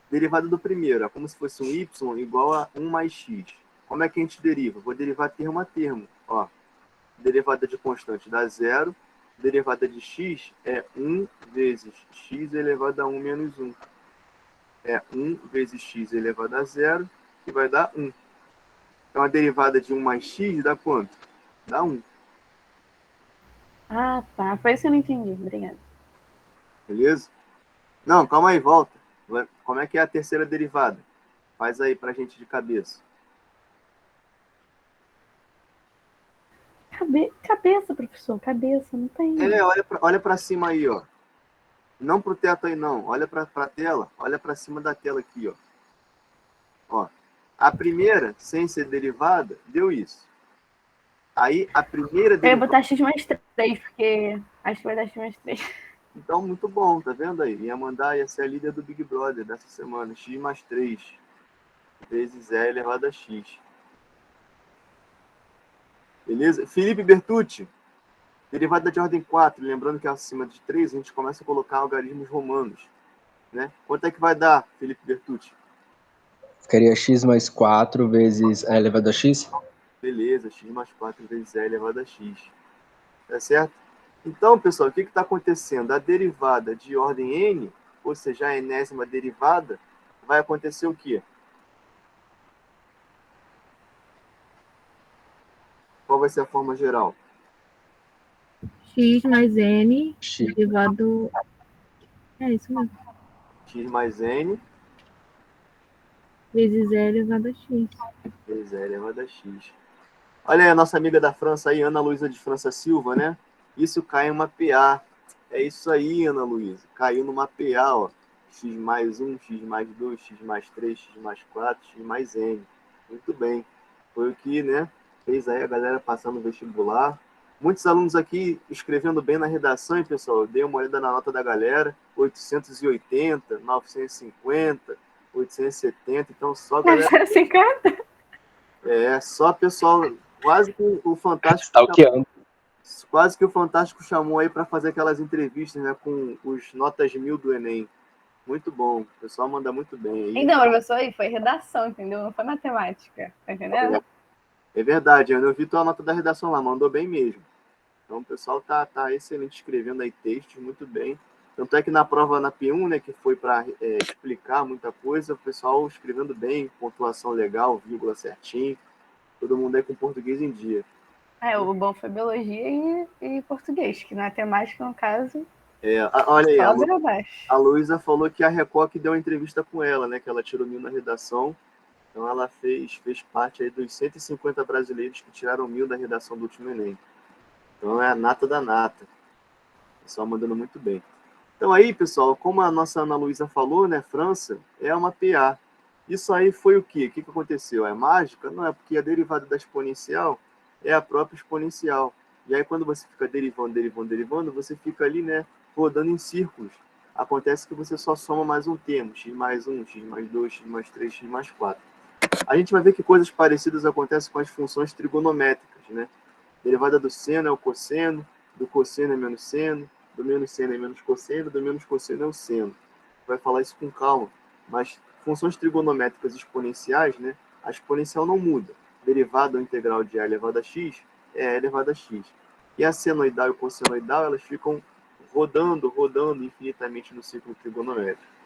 Derivada do primeiro é como se fosse um y igual a 1 mais x. Como é que a gente deriva? Vou derivar termo a termo. Ó, derivada de constante dá 0. Derivada de x é 1 vezes x elevado a 1 menos 1. É 1 vezes x elevado a 0, que vai dar 1. Então, a derivada de 1 mais x dá quanto? Dá 1. Ah, tá. Foi isso que eu não entendi. Obrigada. Beleza? Não, calma aí, volta. Como é que é a terceira derivada? Faz aí pra gente de cabeça. Cabeça, professor. Cabeça, não tem. Olha pra cima aí, ó. Não pro teto aí, não. Olha pra tela. Olha pra cima da tela aqui, ó. Ó. A primeira, sem ser derivada, deu isso. Aí, a primeira Eu ia derivada... botar x mais 3, porque acho que vai dar x mais 3. Então, muito bom, tá vendo aí? Ia ser a líder do Big Brother dessa semana. X mais 3 vezes E elevado a x. Beleza? Felipe Bertucci. Derivada de ordem 4. Lembrando que acima de 3 a gente começa a colocar algarismos romanos. Né? Quanto é que vai dar, Felipe Bertucci? Ficaria x mais 4 vezes e elevado a x? Beleza, x mais 4 vezes E elevado a x. Tá certo? Então, pessoal, o que está acontecendo? A derivada de ordem n, ou seja, a enésima derivada, vai acontecer o quê? Qual vai ser a forma geral? X mais N X. derivado. É isso mesmo. X mais n Vezes E elevado a X. vezes E elevado a x. Olha aí a nossa amiga da França aí, Ana Luísa de França Silva, né? Isso cai em uma PA. É isso aí, Ana Luísa. Caiu numa PA, ó. X mais 1, X mais 2, X mais 3, X mais 4, X mais N. Muito bem. Foi o que, né, fez aí a galera passar no vestibular. Muitos alunos aqui escrevendo bem na redação, hein, pessoal? Eu dei uma olhada na nota da galera. 880, 950, 870. Então, só galera... 950? Só pessoal... Quase que o Fantástico... Quase que o Fantástico chamou aí para fazer aquelas entrevistas, né, com os notas 1000 do Enem. Muito bom, o pessoal manda muito bem aí. Então, professor, aí foi redação, entendeu? Não foi matemática, tá entendendo? É verdade, eu vi tua nota da redação lá, mandou bem mesmo. Então o pessoal tá excelente escrevendo aí textos, muito bem. Tanto é que na prova na P1, né, que foi para explicar muita coisa, o pessoal escrevendo bem, pontuação legal, vírgula certinho, todo mundo aí com português em dia. O bom foi biologia e português, que na temática, no caso, olha aí, abaixo. a Luísa falou que a Record deu uma entrevista com ela, né, que ela tirou 1000 na redação. Então ela fez parte aí dos 150 brasileiros que tiraram 1000 da redação do último Enem. Então é a nata da nata. O pessoal mandando muito bem. Então aí, pessoal, como a nossa Ana Luísa falou, né, França é uma PA. Isso aí foi o quê? O que aconteceu? É mágica? Não, é porque a derivada da exponencial é a própria exponencial. E aí quando você fica derivando, você fica ali, né, rodando em círculos. Acontece que você só soma mais um termo, x mais 1, x mais 2, x mais 3, x mais 4. A gente vai ver que coisas parecidas acontecem com as funções trigonométricas, né? Derivada do seno é o cosseno, do cosseno é menos seno, do menos seno é menos cosseno, do menos cosseno é o seno. Vai falar isso com calma, mas funções trigonométricas exponenciais, né? A exponencial não muda. Derivada ou integral de a elevado a x é a elevado a x. E a senoidal e o cossenoidal, elas ficam rodando infinitamente no ciclo trigonométrico.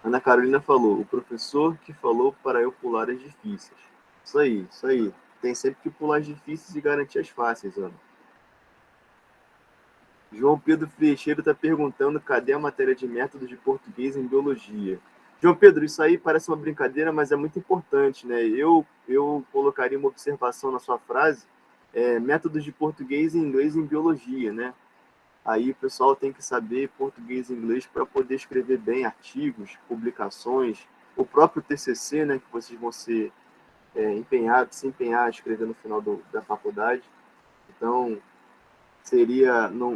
Ana Carolina falou, o professor que falou para eu pular as difíceis. Isso aí. Tem sempre que pular as difíceis e garantir as fáceis, Ana. João Pedro Freixeiro está perguntando cadê a matéria de métodos de português em biologia. João Pedro, isso aí parece uma brincadeira, mas é muito importante, né? Eu colocaria uma observação na sua frase, métodos de português e inglês em biologia, né? Aí o pessoal tem que saber português e inglês para poder escrever bem artigos, publicações, o próprio TCC, né, que vocês vão se empenhar a escrever no final da faculdade. Então,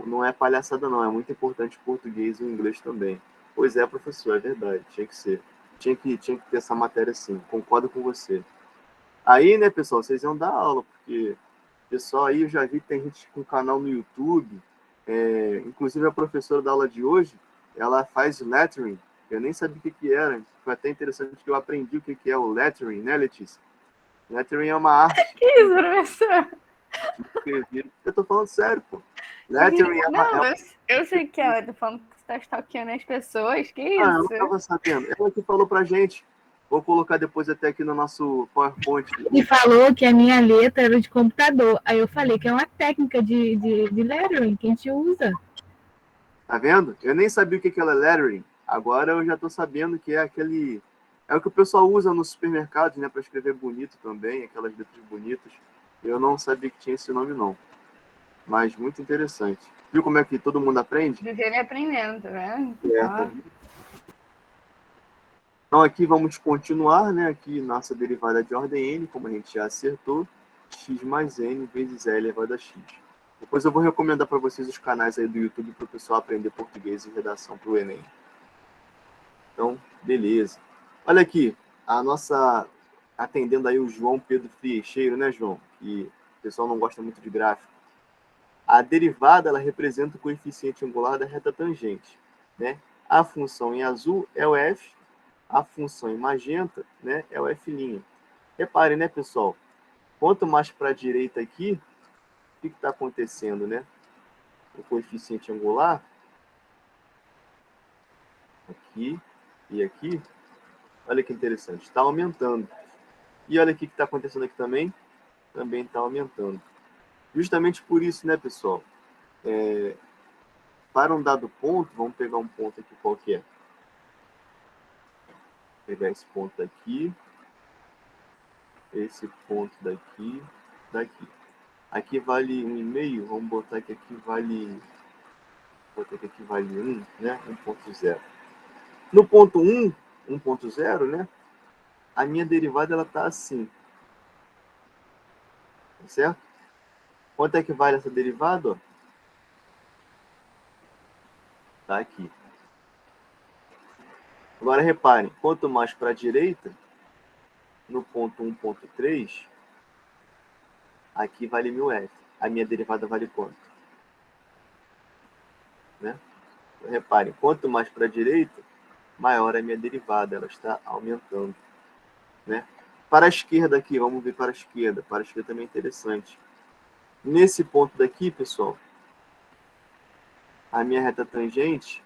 não é palhaçada não, é muito importante o português e o inglês também. Pois é, professor, é verdade, tinha que ser. Tinha que ter essa matéria sim, concordo com você. Aí, né, pessoal, vocês iam dar aula, porque pessoal aí eu já vi que tem gente com canal no YouTube, inclusive a professora da aula de hoje, ela faz lettering, eu nem sabia o que era, foi até interessante que eu aprendi o que é o lettering, né, Letícia? Lettering é uma arte Que isso, professor? de escrever. Eu tô falando sério, pô. Lettering Não, eu sei que ela tá falando que você tá stalkeando as pessoas. Que Ah, eu não isso? estava sabendo. Ela que falou pra gente. Vou colocar depois até aqui no nosso PowerPoint. E falou que a minha letra era de computador. Aí eu falei que é uma técnica de lettering que a gente usa. Tá vendo? Eu nem sabia o que era lettering. Agora eu já tô sabendo que é aquele... É o que o pessoal usa nos supermercados, né? Para escrever bonito também, aquelas letras bonitas. Eu não sabia que tinha esse nome, não. Mas muito interessante. Viu como é que todo mundo aprende? Viver aprendendo, tá vendo? Tá. Então aqui vamos continuar, né? Aqui nossa derivada de ordem n, como a gente já acertou, x mais n vezes e elevado a x. Depois eu vou recomendar para vocês os canais aí do YouTube para o pessoal aprender português e redação para o Enem. Então, beleza. Olha aqui, a nossa, atendendo aí o João Pedro Freixeiro, né, João? Que o pessoal não gosta muito de gráfico. A derivada, ela representa o coeficiente angular da reta tangente, né? A função em azul é o f, a função em magenta, né, é o f'. Reparem, né, pessoal? Quanto mais para a direita aqui, o que está acontecendo, né? O coeficiente angular, aqui e aqui, olha que interessante, está aumentando. E olha o que está acontecendo aqui também está aumentando. Justamente por isso, né, pessoal? Para um dado ponto, vamos pegar um ponto aqui qualquer. Vou pegar esse ponto aqui, esse ponto daqui, daqui. Aqui vale 1,5, vamos botar que aqui vale... Vou botar que aqui vale 1, né? 1,0. No ponto 1, 1,0, né? A minha derivada ela está assim. Tá certo? Quanto é que vale essa derivada? Está aqui. Agora reparem, quanto mais para a direita, no ponto 1,3, aqui vale 1000f. A minha derivada vale quanto? Né? Então, reparem, quanto mais para a direita, maior é a minha derivada, ela está aumentando. Né? Para a esquerda aqui, vamos ver para a esquerda. Para a esquerda também é interessante. Nesse ponto daqui, pessoal, a minha reta tangente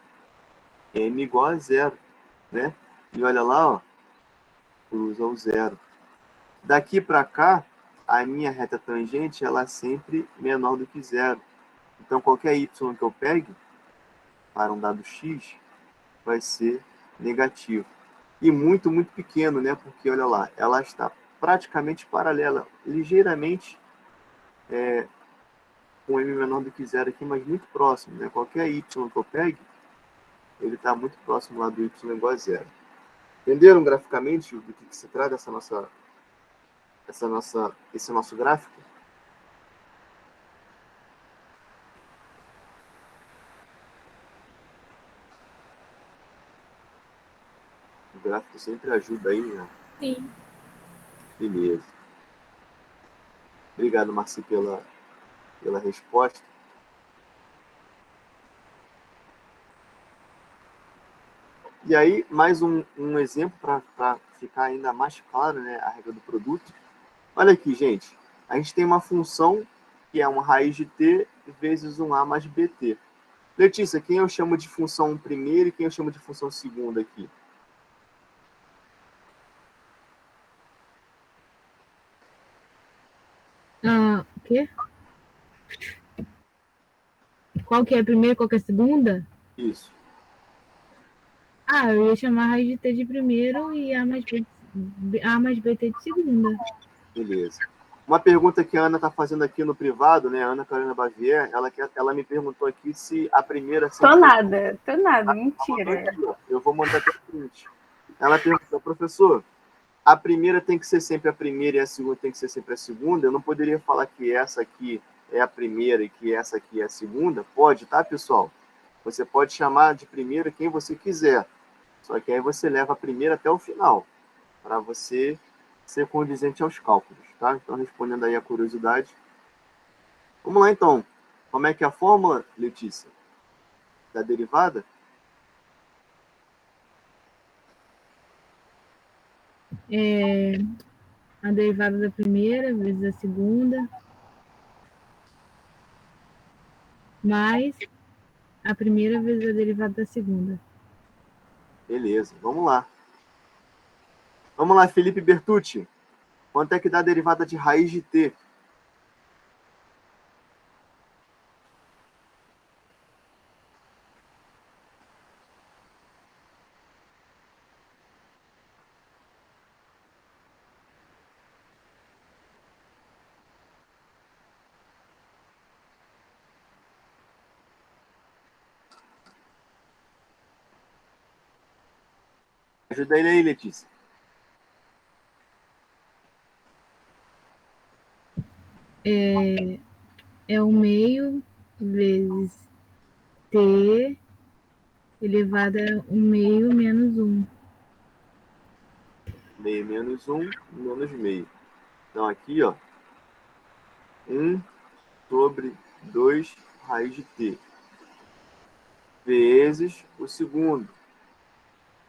é m igual a zero, né? E olha lá, ó, cruza o zero. Daqui para cá, a minha reta tangente ela é sempre menor do que zero. Então, qualquer y que eu pegue para um dado x vai ser negativo. E muito, muito pequeno, né? Porque, olha lá, ela está praticamente paralela, ligeiramente com m menor do que zero aqui, mas muito próximo, né? Qualquer y que eu pegue, ele está muito próximo lá do y igual a zero. Entenderam graficamente do que se trata esse nosso gráfico? O gráfico sempre ajuda aí, né? Sim. Beleza. Obrigado, Marci, pela resposta. E aí, mais um exemplo para ficar ainda mais claro, né, a regra do produto. Olha aqui, gente. A gente tem uma função que é uma raiz de t vezes um a mais bt. Letícia, quem eu chamo de função primeira e quem eu chamo de função segunda aqui? O quê? qual que é a primeira, qual que é a segunda? Isso. Eu ia chamar a raiz de t de primeiro e a mais bt de segunda. Beleza. Uma pergunta que a Ana está fazendo aqui no privado, né? A Ana Carolina Bavier, ela me perguntou aqui se a primeira... Tô nada, mentira. Eu vou mandar até o print. Ela perguntou, professor, a primeira tem que ser sempre a primeira e a segunda tem que ser sempre a segunda? Eu não poderia falar que essa aqui é a primeira e que essa aqui é a segunda? Pode, tá, pessoal? Você pode chamar de primeira quem você quiser. Só que aí você leva a primeira até o final, para você ser condizente aos cálculos, tá? Então, respondendo aí a curiosidade. Vamos lá, então. Como é que é a fórmula, Letícia? Da derivada? A derivada da primeira vezes a segunda, mais a primeira vezes a derivada da segunda. Beleza, vamos lá. Vamos lá, Felipe Bertucci. Quanto é que dá a derivada de raiz de t? Ajuda ele aí, Letícia. É o meio vezes t elevado a 1 meio menos 1. Meio menos 1, menos meio. Então, aqui, ó. 1 sobre 2 raiz de t. Vezes o segundo.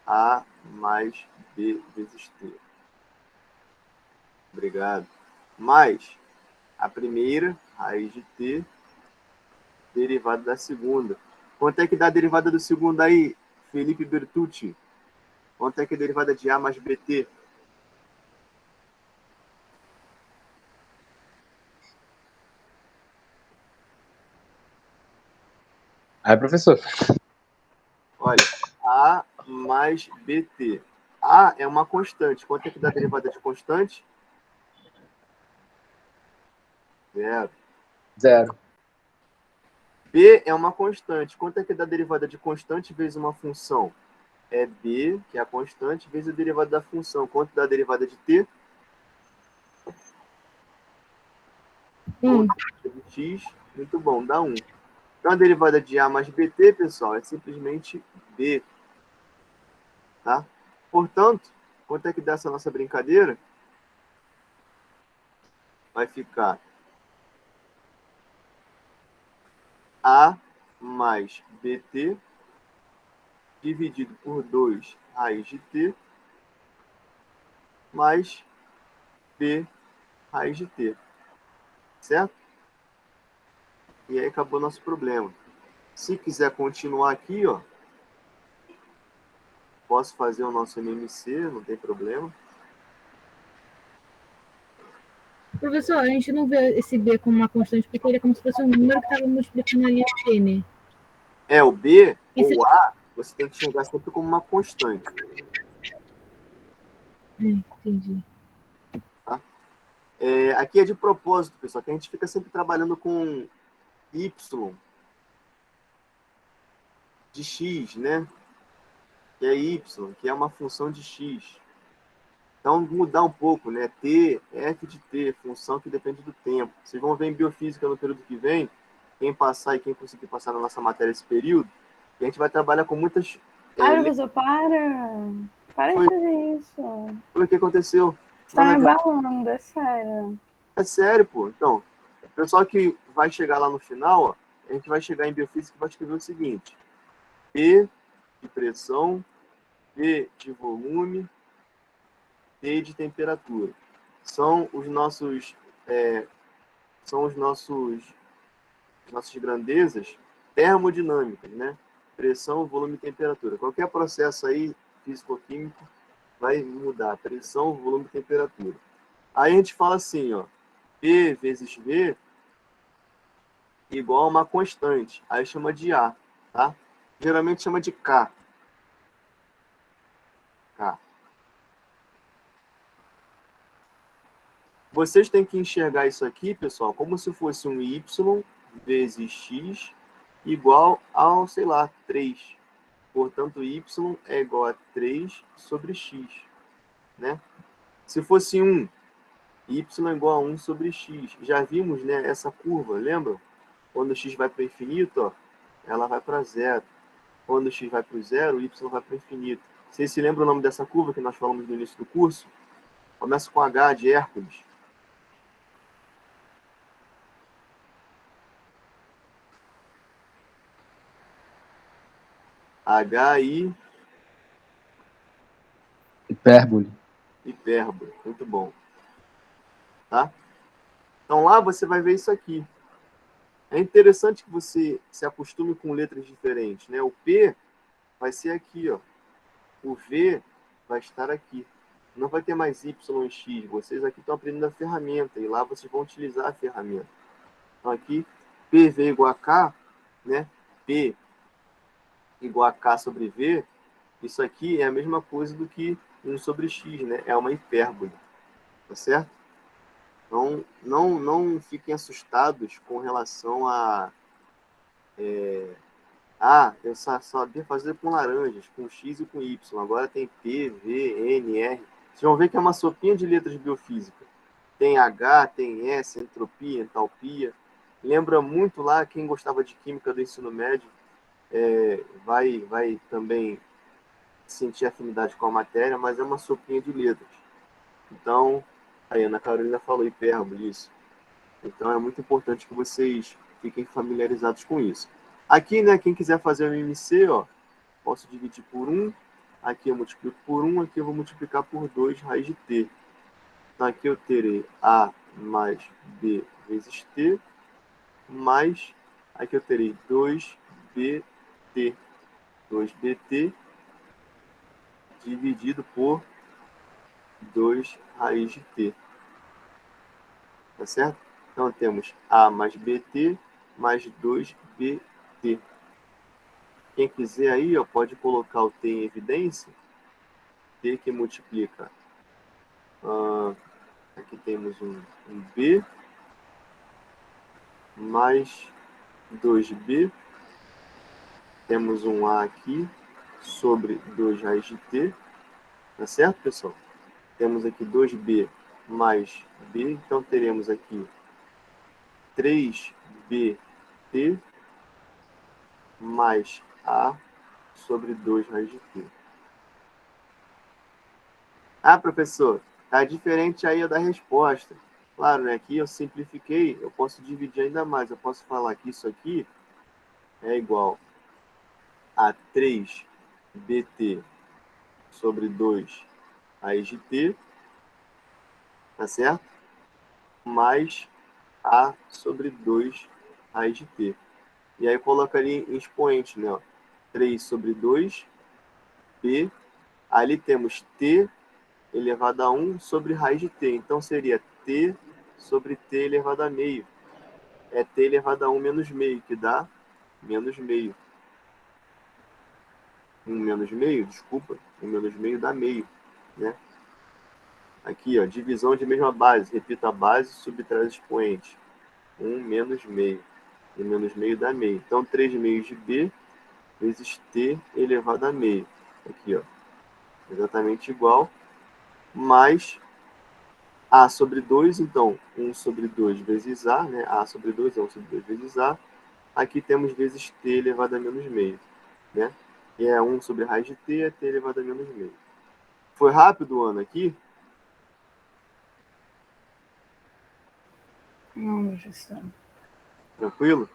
A mais B vezes T. Obrigado. Mais a primeira, raiz de T, derivada da segunda. Quanto é que dá a derivada do segundo aí, Felipe Bertucci? Quanto é que é a derivada de A mais BT? Aí, professor. Olha, A mais BT. A é uma constante. Quanto é que dá a derivada de constante? Zero. Zero. B é uma constante. Quanto é que dá a derivada de constante vezes uma função? É B, que é a constante, vezes a derivada da função. Quanto dá a derivada de T? De X. Muito bom, dá 1. Então, a derivada de A mais BT, pessoal, é simplesmente B. Tá? Portanto, quanto é que dá essa nossa brincadeira? Vai ficar A mais BT dividido por 2 raiz de T mais B raiz de T. Certo? E aí acabou nosso problema. Se quiser continuar aqui, ó, posso fazer o nosso MMC, não tem problema. Professor, a gente não vê esse B como uma constante, porque ele é como se fosse um número que estava multiplicando ali a T, né? O B Esse... ou A, você tem que enxergar sempre como uma constante. Entendi. Tá? Aqui é de propósito, pessoal, que a gente fica sempre trabalhando com Y de X, né? Que é Y, que é uma função de X. Então, mudar um pouco, né? T, F de T, função que depende do tempo. Vocês vão ver em biofísica no período que vem, quem passar e quem conseguir passar na nossa matéria esse período, a gente vai trabalhar com muitas... Professor, para de fazer isso. O que aconteceu? Você tá me abalando, é sério. É sério, pô. Então, o pessoal que vai chegar lá no final, ó, a gente vai chegar em biofísica e vai escrever o seguinte: P de pressão, P de volume, T de temperatura. São os nossos nossas grandezas termodinâmicas, né? Pressão, volume e temperatura. Qualquer processo aí físico-químico vai mudar pressão, volume e temperatura. Aí a gente fala assim, ó, P vezes V igual a uma constante. Aí chama de A, tá? Geralmente chama de K. K. Vocês têm que enxergar isso aqui, pessoal, como se fosse um y vezes x igual ao, sei lá, 3. Portanto, y é igual a 3 sobre x, né? Se fosse 1, y é igual a 1 sobre x. Já vimos, né, essa curva, lembram? Quando x vai para o infinito, ó, ela vai para zero. Quando x vai para o zero, y vai para o infinito. Vocês se lembram o nome dessa curva que nós falamos no início do curso? Começa com H de Hércules. HI Hipérbole. hipérbole. Muito bom. Tá? Então lá você vai ver isso aqui. É interessante que você se acostume com letras diferentes, né? O P vai ser aqui, ó. O V vai estar aqui. Não vai ter mais Y e X. Vocês aqui estão aprendendo a ferramenta e lá vocês vão utilizar a ferramenta. Então aqui, PV igual a K, né? P igual a K sobre V. Isso aqui é a mesma coisa do que 1 sobre X, né? É uma hipérbole. Tá certo? Então, não fiquem assustados com relação a... eu só sabia fazer com laranjas, com X e com Y. Agora tem P, V, N, R. Vocês vão ver que é uma sopinha de letras de biofísica. Tem H, tem S, entropia, entalpia. Lembra muito lá, quem gostava de química do ensino médio, vai também sentir afinidade com a matéria, mas é uma sopinha de letras. Então, a Ana Carolina falou hipérbole, isso. Então, é muito importante que vocês fiquem familiarizados com isso. Aqui, né, quem quiser fazer o MMC, ó, posso dividir por 1. Aqui eu multiplico por 1, aqui eu vou multiplicar por 2 raiz de t. Então, aqui eu terei A mais B vezes t, mais, aqui eu terei 2bt. 2bt dividido por 2 raiz de t. Tá certo? Então, temos A mais bt mais 2bt. Quem quiser aí, ó, pode colocar o t em evidência. T que multiplica. Aqui temos um b mais 2b. Temos um a aqui sobre 2 raiz de t. Tá certo, pessoal? Temos aqui 2b mais b. Então, teremos aqui 3bt mais a sobre 2 raiz de t. Ah, professor, tá diferente aí da resposta. Claro, né? Aqui eu simplifiquei, eu posso dividir ainda mais. Eu posso falar que isso aqui é igual a 3bt sobre 2 raiz de t, tá certo? Mais a sobre 2 raiz de t. E aí eu colocaria em expoente, né? 3 sobre 2, p. Ali temos t elevado a 1 sobre raiz de t. Então seria t sobre t elevado a meio. É t elevado a 1 menos meio, que dá menos meio. 1 menos meio, desculpa. 1 menos meio dá meio, né? Aqui, ó, divisão de mesma base. Repita a base, subtrai os expoentes. 1 menos meio. E menos meio dá meio. Então, 3 meios de b vezes t elevado a meio. Aqui, ó. Exatamente igual. Mais a sobre 2, então, 1 sobre 2 vezes a, né? A sobre 2 é 1 sobre 2 vezes a. Aqui temos vezes t elevado a menos meio, né? E é 1 sobre raiz de t, é t elevado a menos meio. Foi rápido, Ana, aqui? Não, professor. Tranquilo?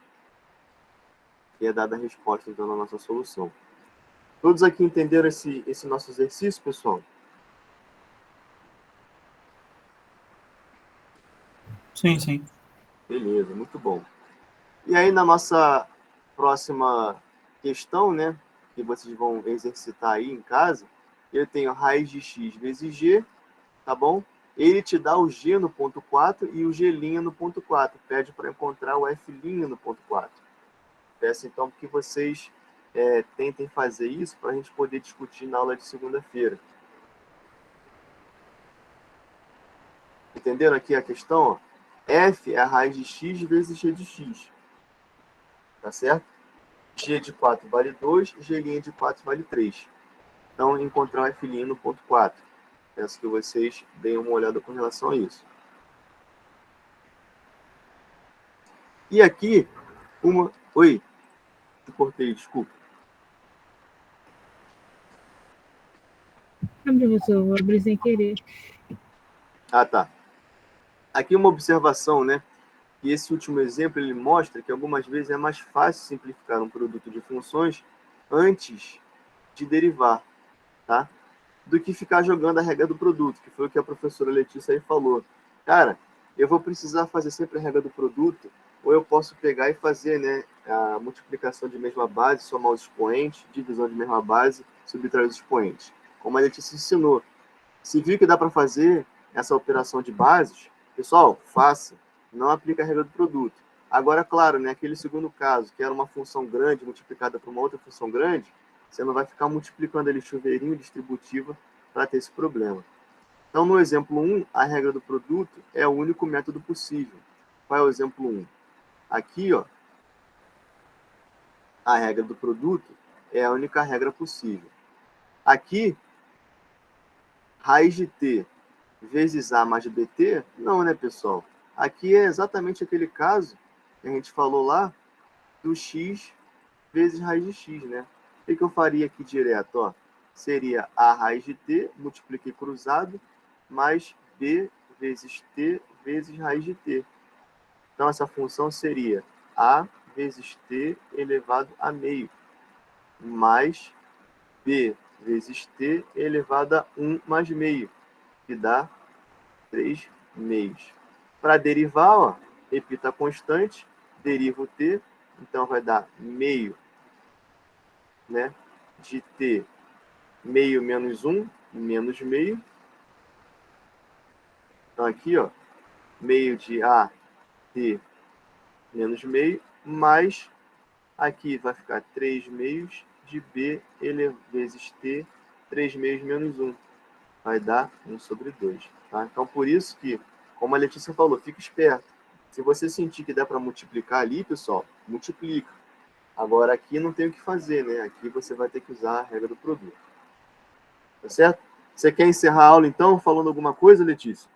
E é dada a resposta, então, na nossa solução. Todos aqui entenderam esse nosso exercício, pessoal? Sim, sim. Beleza, muito bom. E aí, na nossa próxima questão, né, que vocês vão exercitar aí em casa, eu tenho raiz de x vezes g, tá bom? ele te dá o G no ponto 4 e o G' no ponto 4. Pede para encontrar o F' no ponto 4. Peço, então, que vocês tentem fazer isso para a gente poder discutir na aula de segunda-feira. Entenderam aqui a questão? Ó? F é a raiz de x vezes G de x. Tá certo? G de 4 vale 2, G' de 4 vale 3. Então, encontrar o F' no ponto 4. Peço que vocês deem uma olhada com relação a isso. E aqui, uma... Oi, eu cortei, desculpa. Professor, eu vou abrir sem querer. Ah, tá. Aqui uma observação, né? E esse último exemplo, ele mostra que algumas vezes é mais fácil simplificar um produto de funções antes de derivar, tá? Do que ficar jogando a regra do produto, que foi o que a professora Letícia aí falou. Cara, eu vou precisar fazer sempre a regra do produto, ou eu posso pegar e fazer, né, a multiplicação de mesma base, somar os expoentes, divisão de mesma base, subtrair os expoentes. Como a Letícia ensinou. Se viu que dá para fazer essa operação de bases, pessoal, faça. Não aplica a regra do produto. Agora, claro, né, aquele segundo caso, que era uma função grande multiplicada por uma outra função grande, você não vai ficar multiplicando ali chuveirinho distributiva para ter esse problema. Então, no exemplo 1, a regra do produto é o único método possível. Qual é o exemplo 1? Aqui, ó, a regra do produto é a única regra possível. Aqui, raiz de t vezes a mais bt, não, né, pessoal? Aqui é exatamente aquele caso que a gente falou lá do x vezes raiz de x, né? O que eu faria aqui direto? Ó? Seria a raiz de t, multipliquei cruzado, mais b vezes t vezes raiz de t. Então, essa função seria a vezes t elevado a meio, mais b vezes t elevado a 1 mais meio, que dá 3 meios. Para derivar, ó, repita a constante, deriva o t, então vai dar meio, né, de t, meio menos 1, menos meio. Então aqui, ó, meio de a, t, menos meio, mais, aqui vai ficar 3 meios de b vezes t, 3 meios menos 1. Vai dar 1 sobre 2. Tá? Então, por isso que, como a Letícia falou, fica esperto. Se você sentir que dá para multiplicar ali, pessoal, multiplica. Agora, aqui não tem o que fazer, né? Aqui você vai ter que usar a regra do produto. Tá certo? Você quer encerrar a aula, então, falando alguma coisa, Letícia?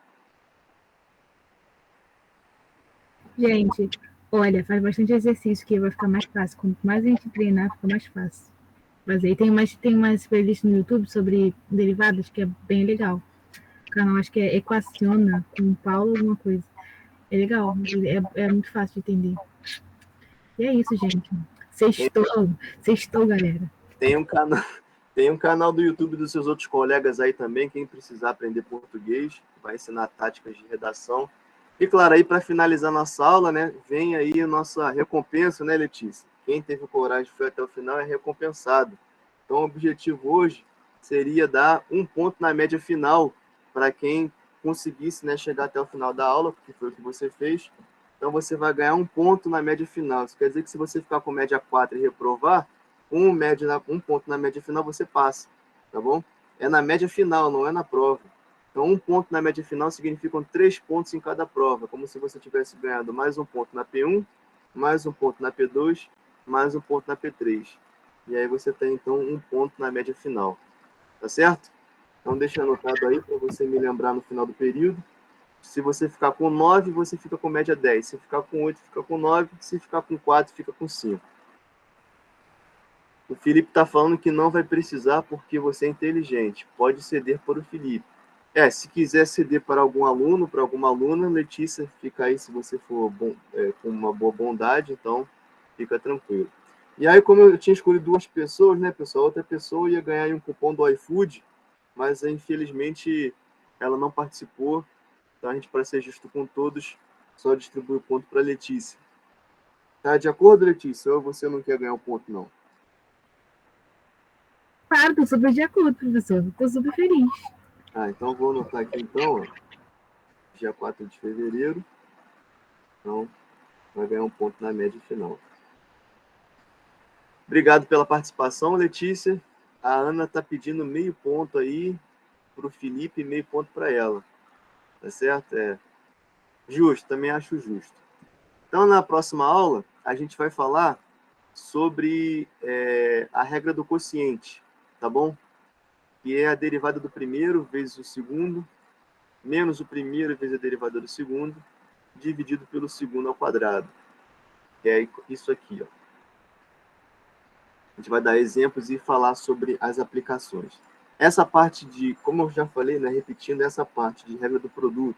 Gente, olha, faz bastante exercício que vai ficar mais fácil. Quanto mais a gente treinar, fica mais fácil. Mas aí tem umas playlists no YouTube sobre derivadas que é bem legal. O canal acho que é Equaciona com Paulo alguma coisa. É legal, é muito fácil de entender. E é isso, gente. Sextou, galera. Tem um canal do YouTube dos seus outros colegas aí também, quem precisar aprender português, vai ensinar táticas de redação. E claro, aí para finalizar nossa aula, né, vem aí a nossa recompensa, né, Letícia? Quem teve coragem foi até o final é recompensado. Então, o objetivo hoje seria dar 1 ponto na média final para quem conseguisse, né, chegar até o final da aula, que foi o que você fez. Então, você vai ganhar 1 ponto na média final. Isso quer dizer que se você ficar com média 4 e reprovar, 1 ponto na média final você passa, tá bom? É na média final, não é na prova. Então, 1 ponto na média final significam 3 pontos em cada prova, como se você tivesse ganhado mais 1 ponto na P1, mais 1 ponto na P2, mais 1 ponto na P3. E aí você tem, então, 1 ponto na média final. Tá certo? Então, deixa anotado aí para você me lembrar no final do período. Se você ficar com 9, você fica com média 10. Se ficar com 8, fica com 9. Se ficar com 4, fica com 5. O Felipe está falando que não vai precisar porque você é inteligente. Pode ceder para o Felipe. Se quiser ceder para algum aluno, para alguma aluna, Letícia, fica aí se você for com uma boa bondade, então fica tranquilo. E aí, como eu tinha escolhido 2 pessoas, né, pessoal? Outra pessoa ia ganhar aí um cupom do iFood, mas infelizmente ela não participou. Então a gente, para ser justo com todos, só distribui o ponto para Letícia. Tá de acordo, Letícia? Ou você não quer ganhar o ponto, não? Claro, tô super de acordo, professor. Tô super feliz. Então vou anotar aqui, então, ó. dia 4 de fevereiro. Então, vai ganhar um ponto na média final. Obrigado pela participação, Letícia. A Ana está pedindo meio ponto aí para o Felipe e meio ponto para ela. Tá certo? Justo, também acho justo. Então, na próxima aula, a gente vai falar sobre a regra do quociente, tá bom? Que é a derivada do primeiro vezes o segundo, menos o primeiro vezes a derivada do segundo, dividido pelo segundo ao quadrado. Que é isso aqui, ó. A gente vai dar exemplos e falar sobre as aplicações. Essa parte de, como eu já falei, né, repetindo, essa parte de regra do produto,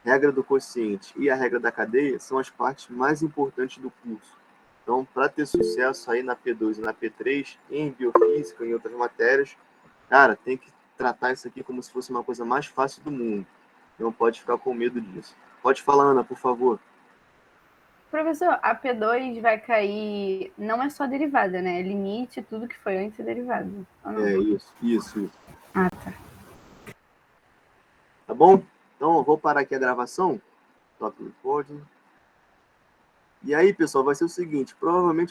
regra do quociente e a regra da cadeia são as partes mais importantes do curso. Então, para ter sucesso aí na P2 e na P3, em biofísica e em outras matérias, cara, tem que tratar isso aqui como se fosse uma coisa mais fácil do mundo. Não pode ficar com medo disso. Pode falar, Ana, por favor. Professor, a P2 vai cair, não é só derivada, né? É limite, tudo que foi antes é derivada. Isso. Ah, tá. Tá bom? Então, eu vou parar aqui a gravação. Stop recording. E aí, pessoal, vai ser o seguinte, provavelmente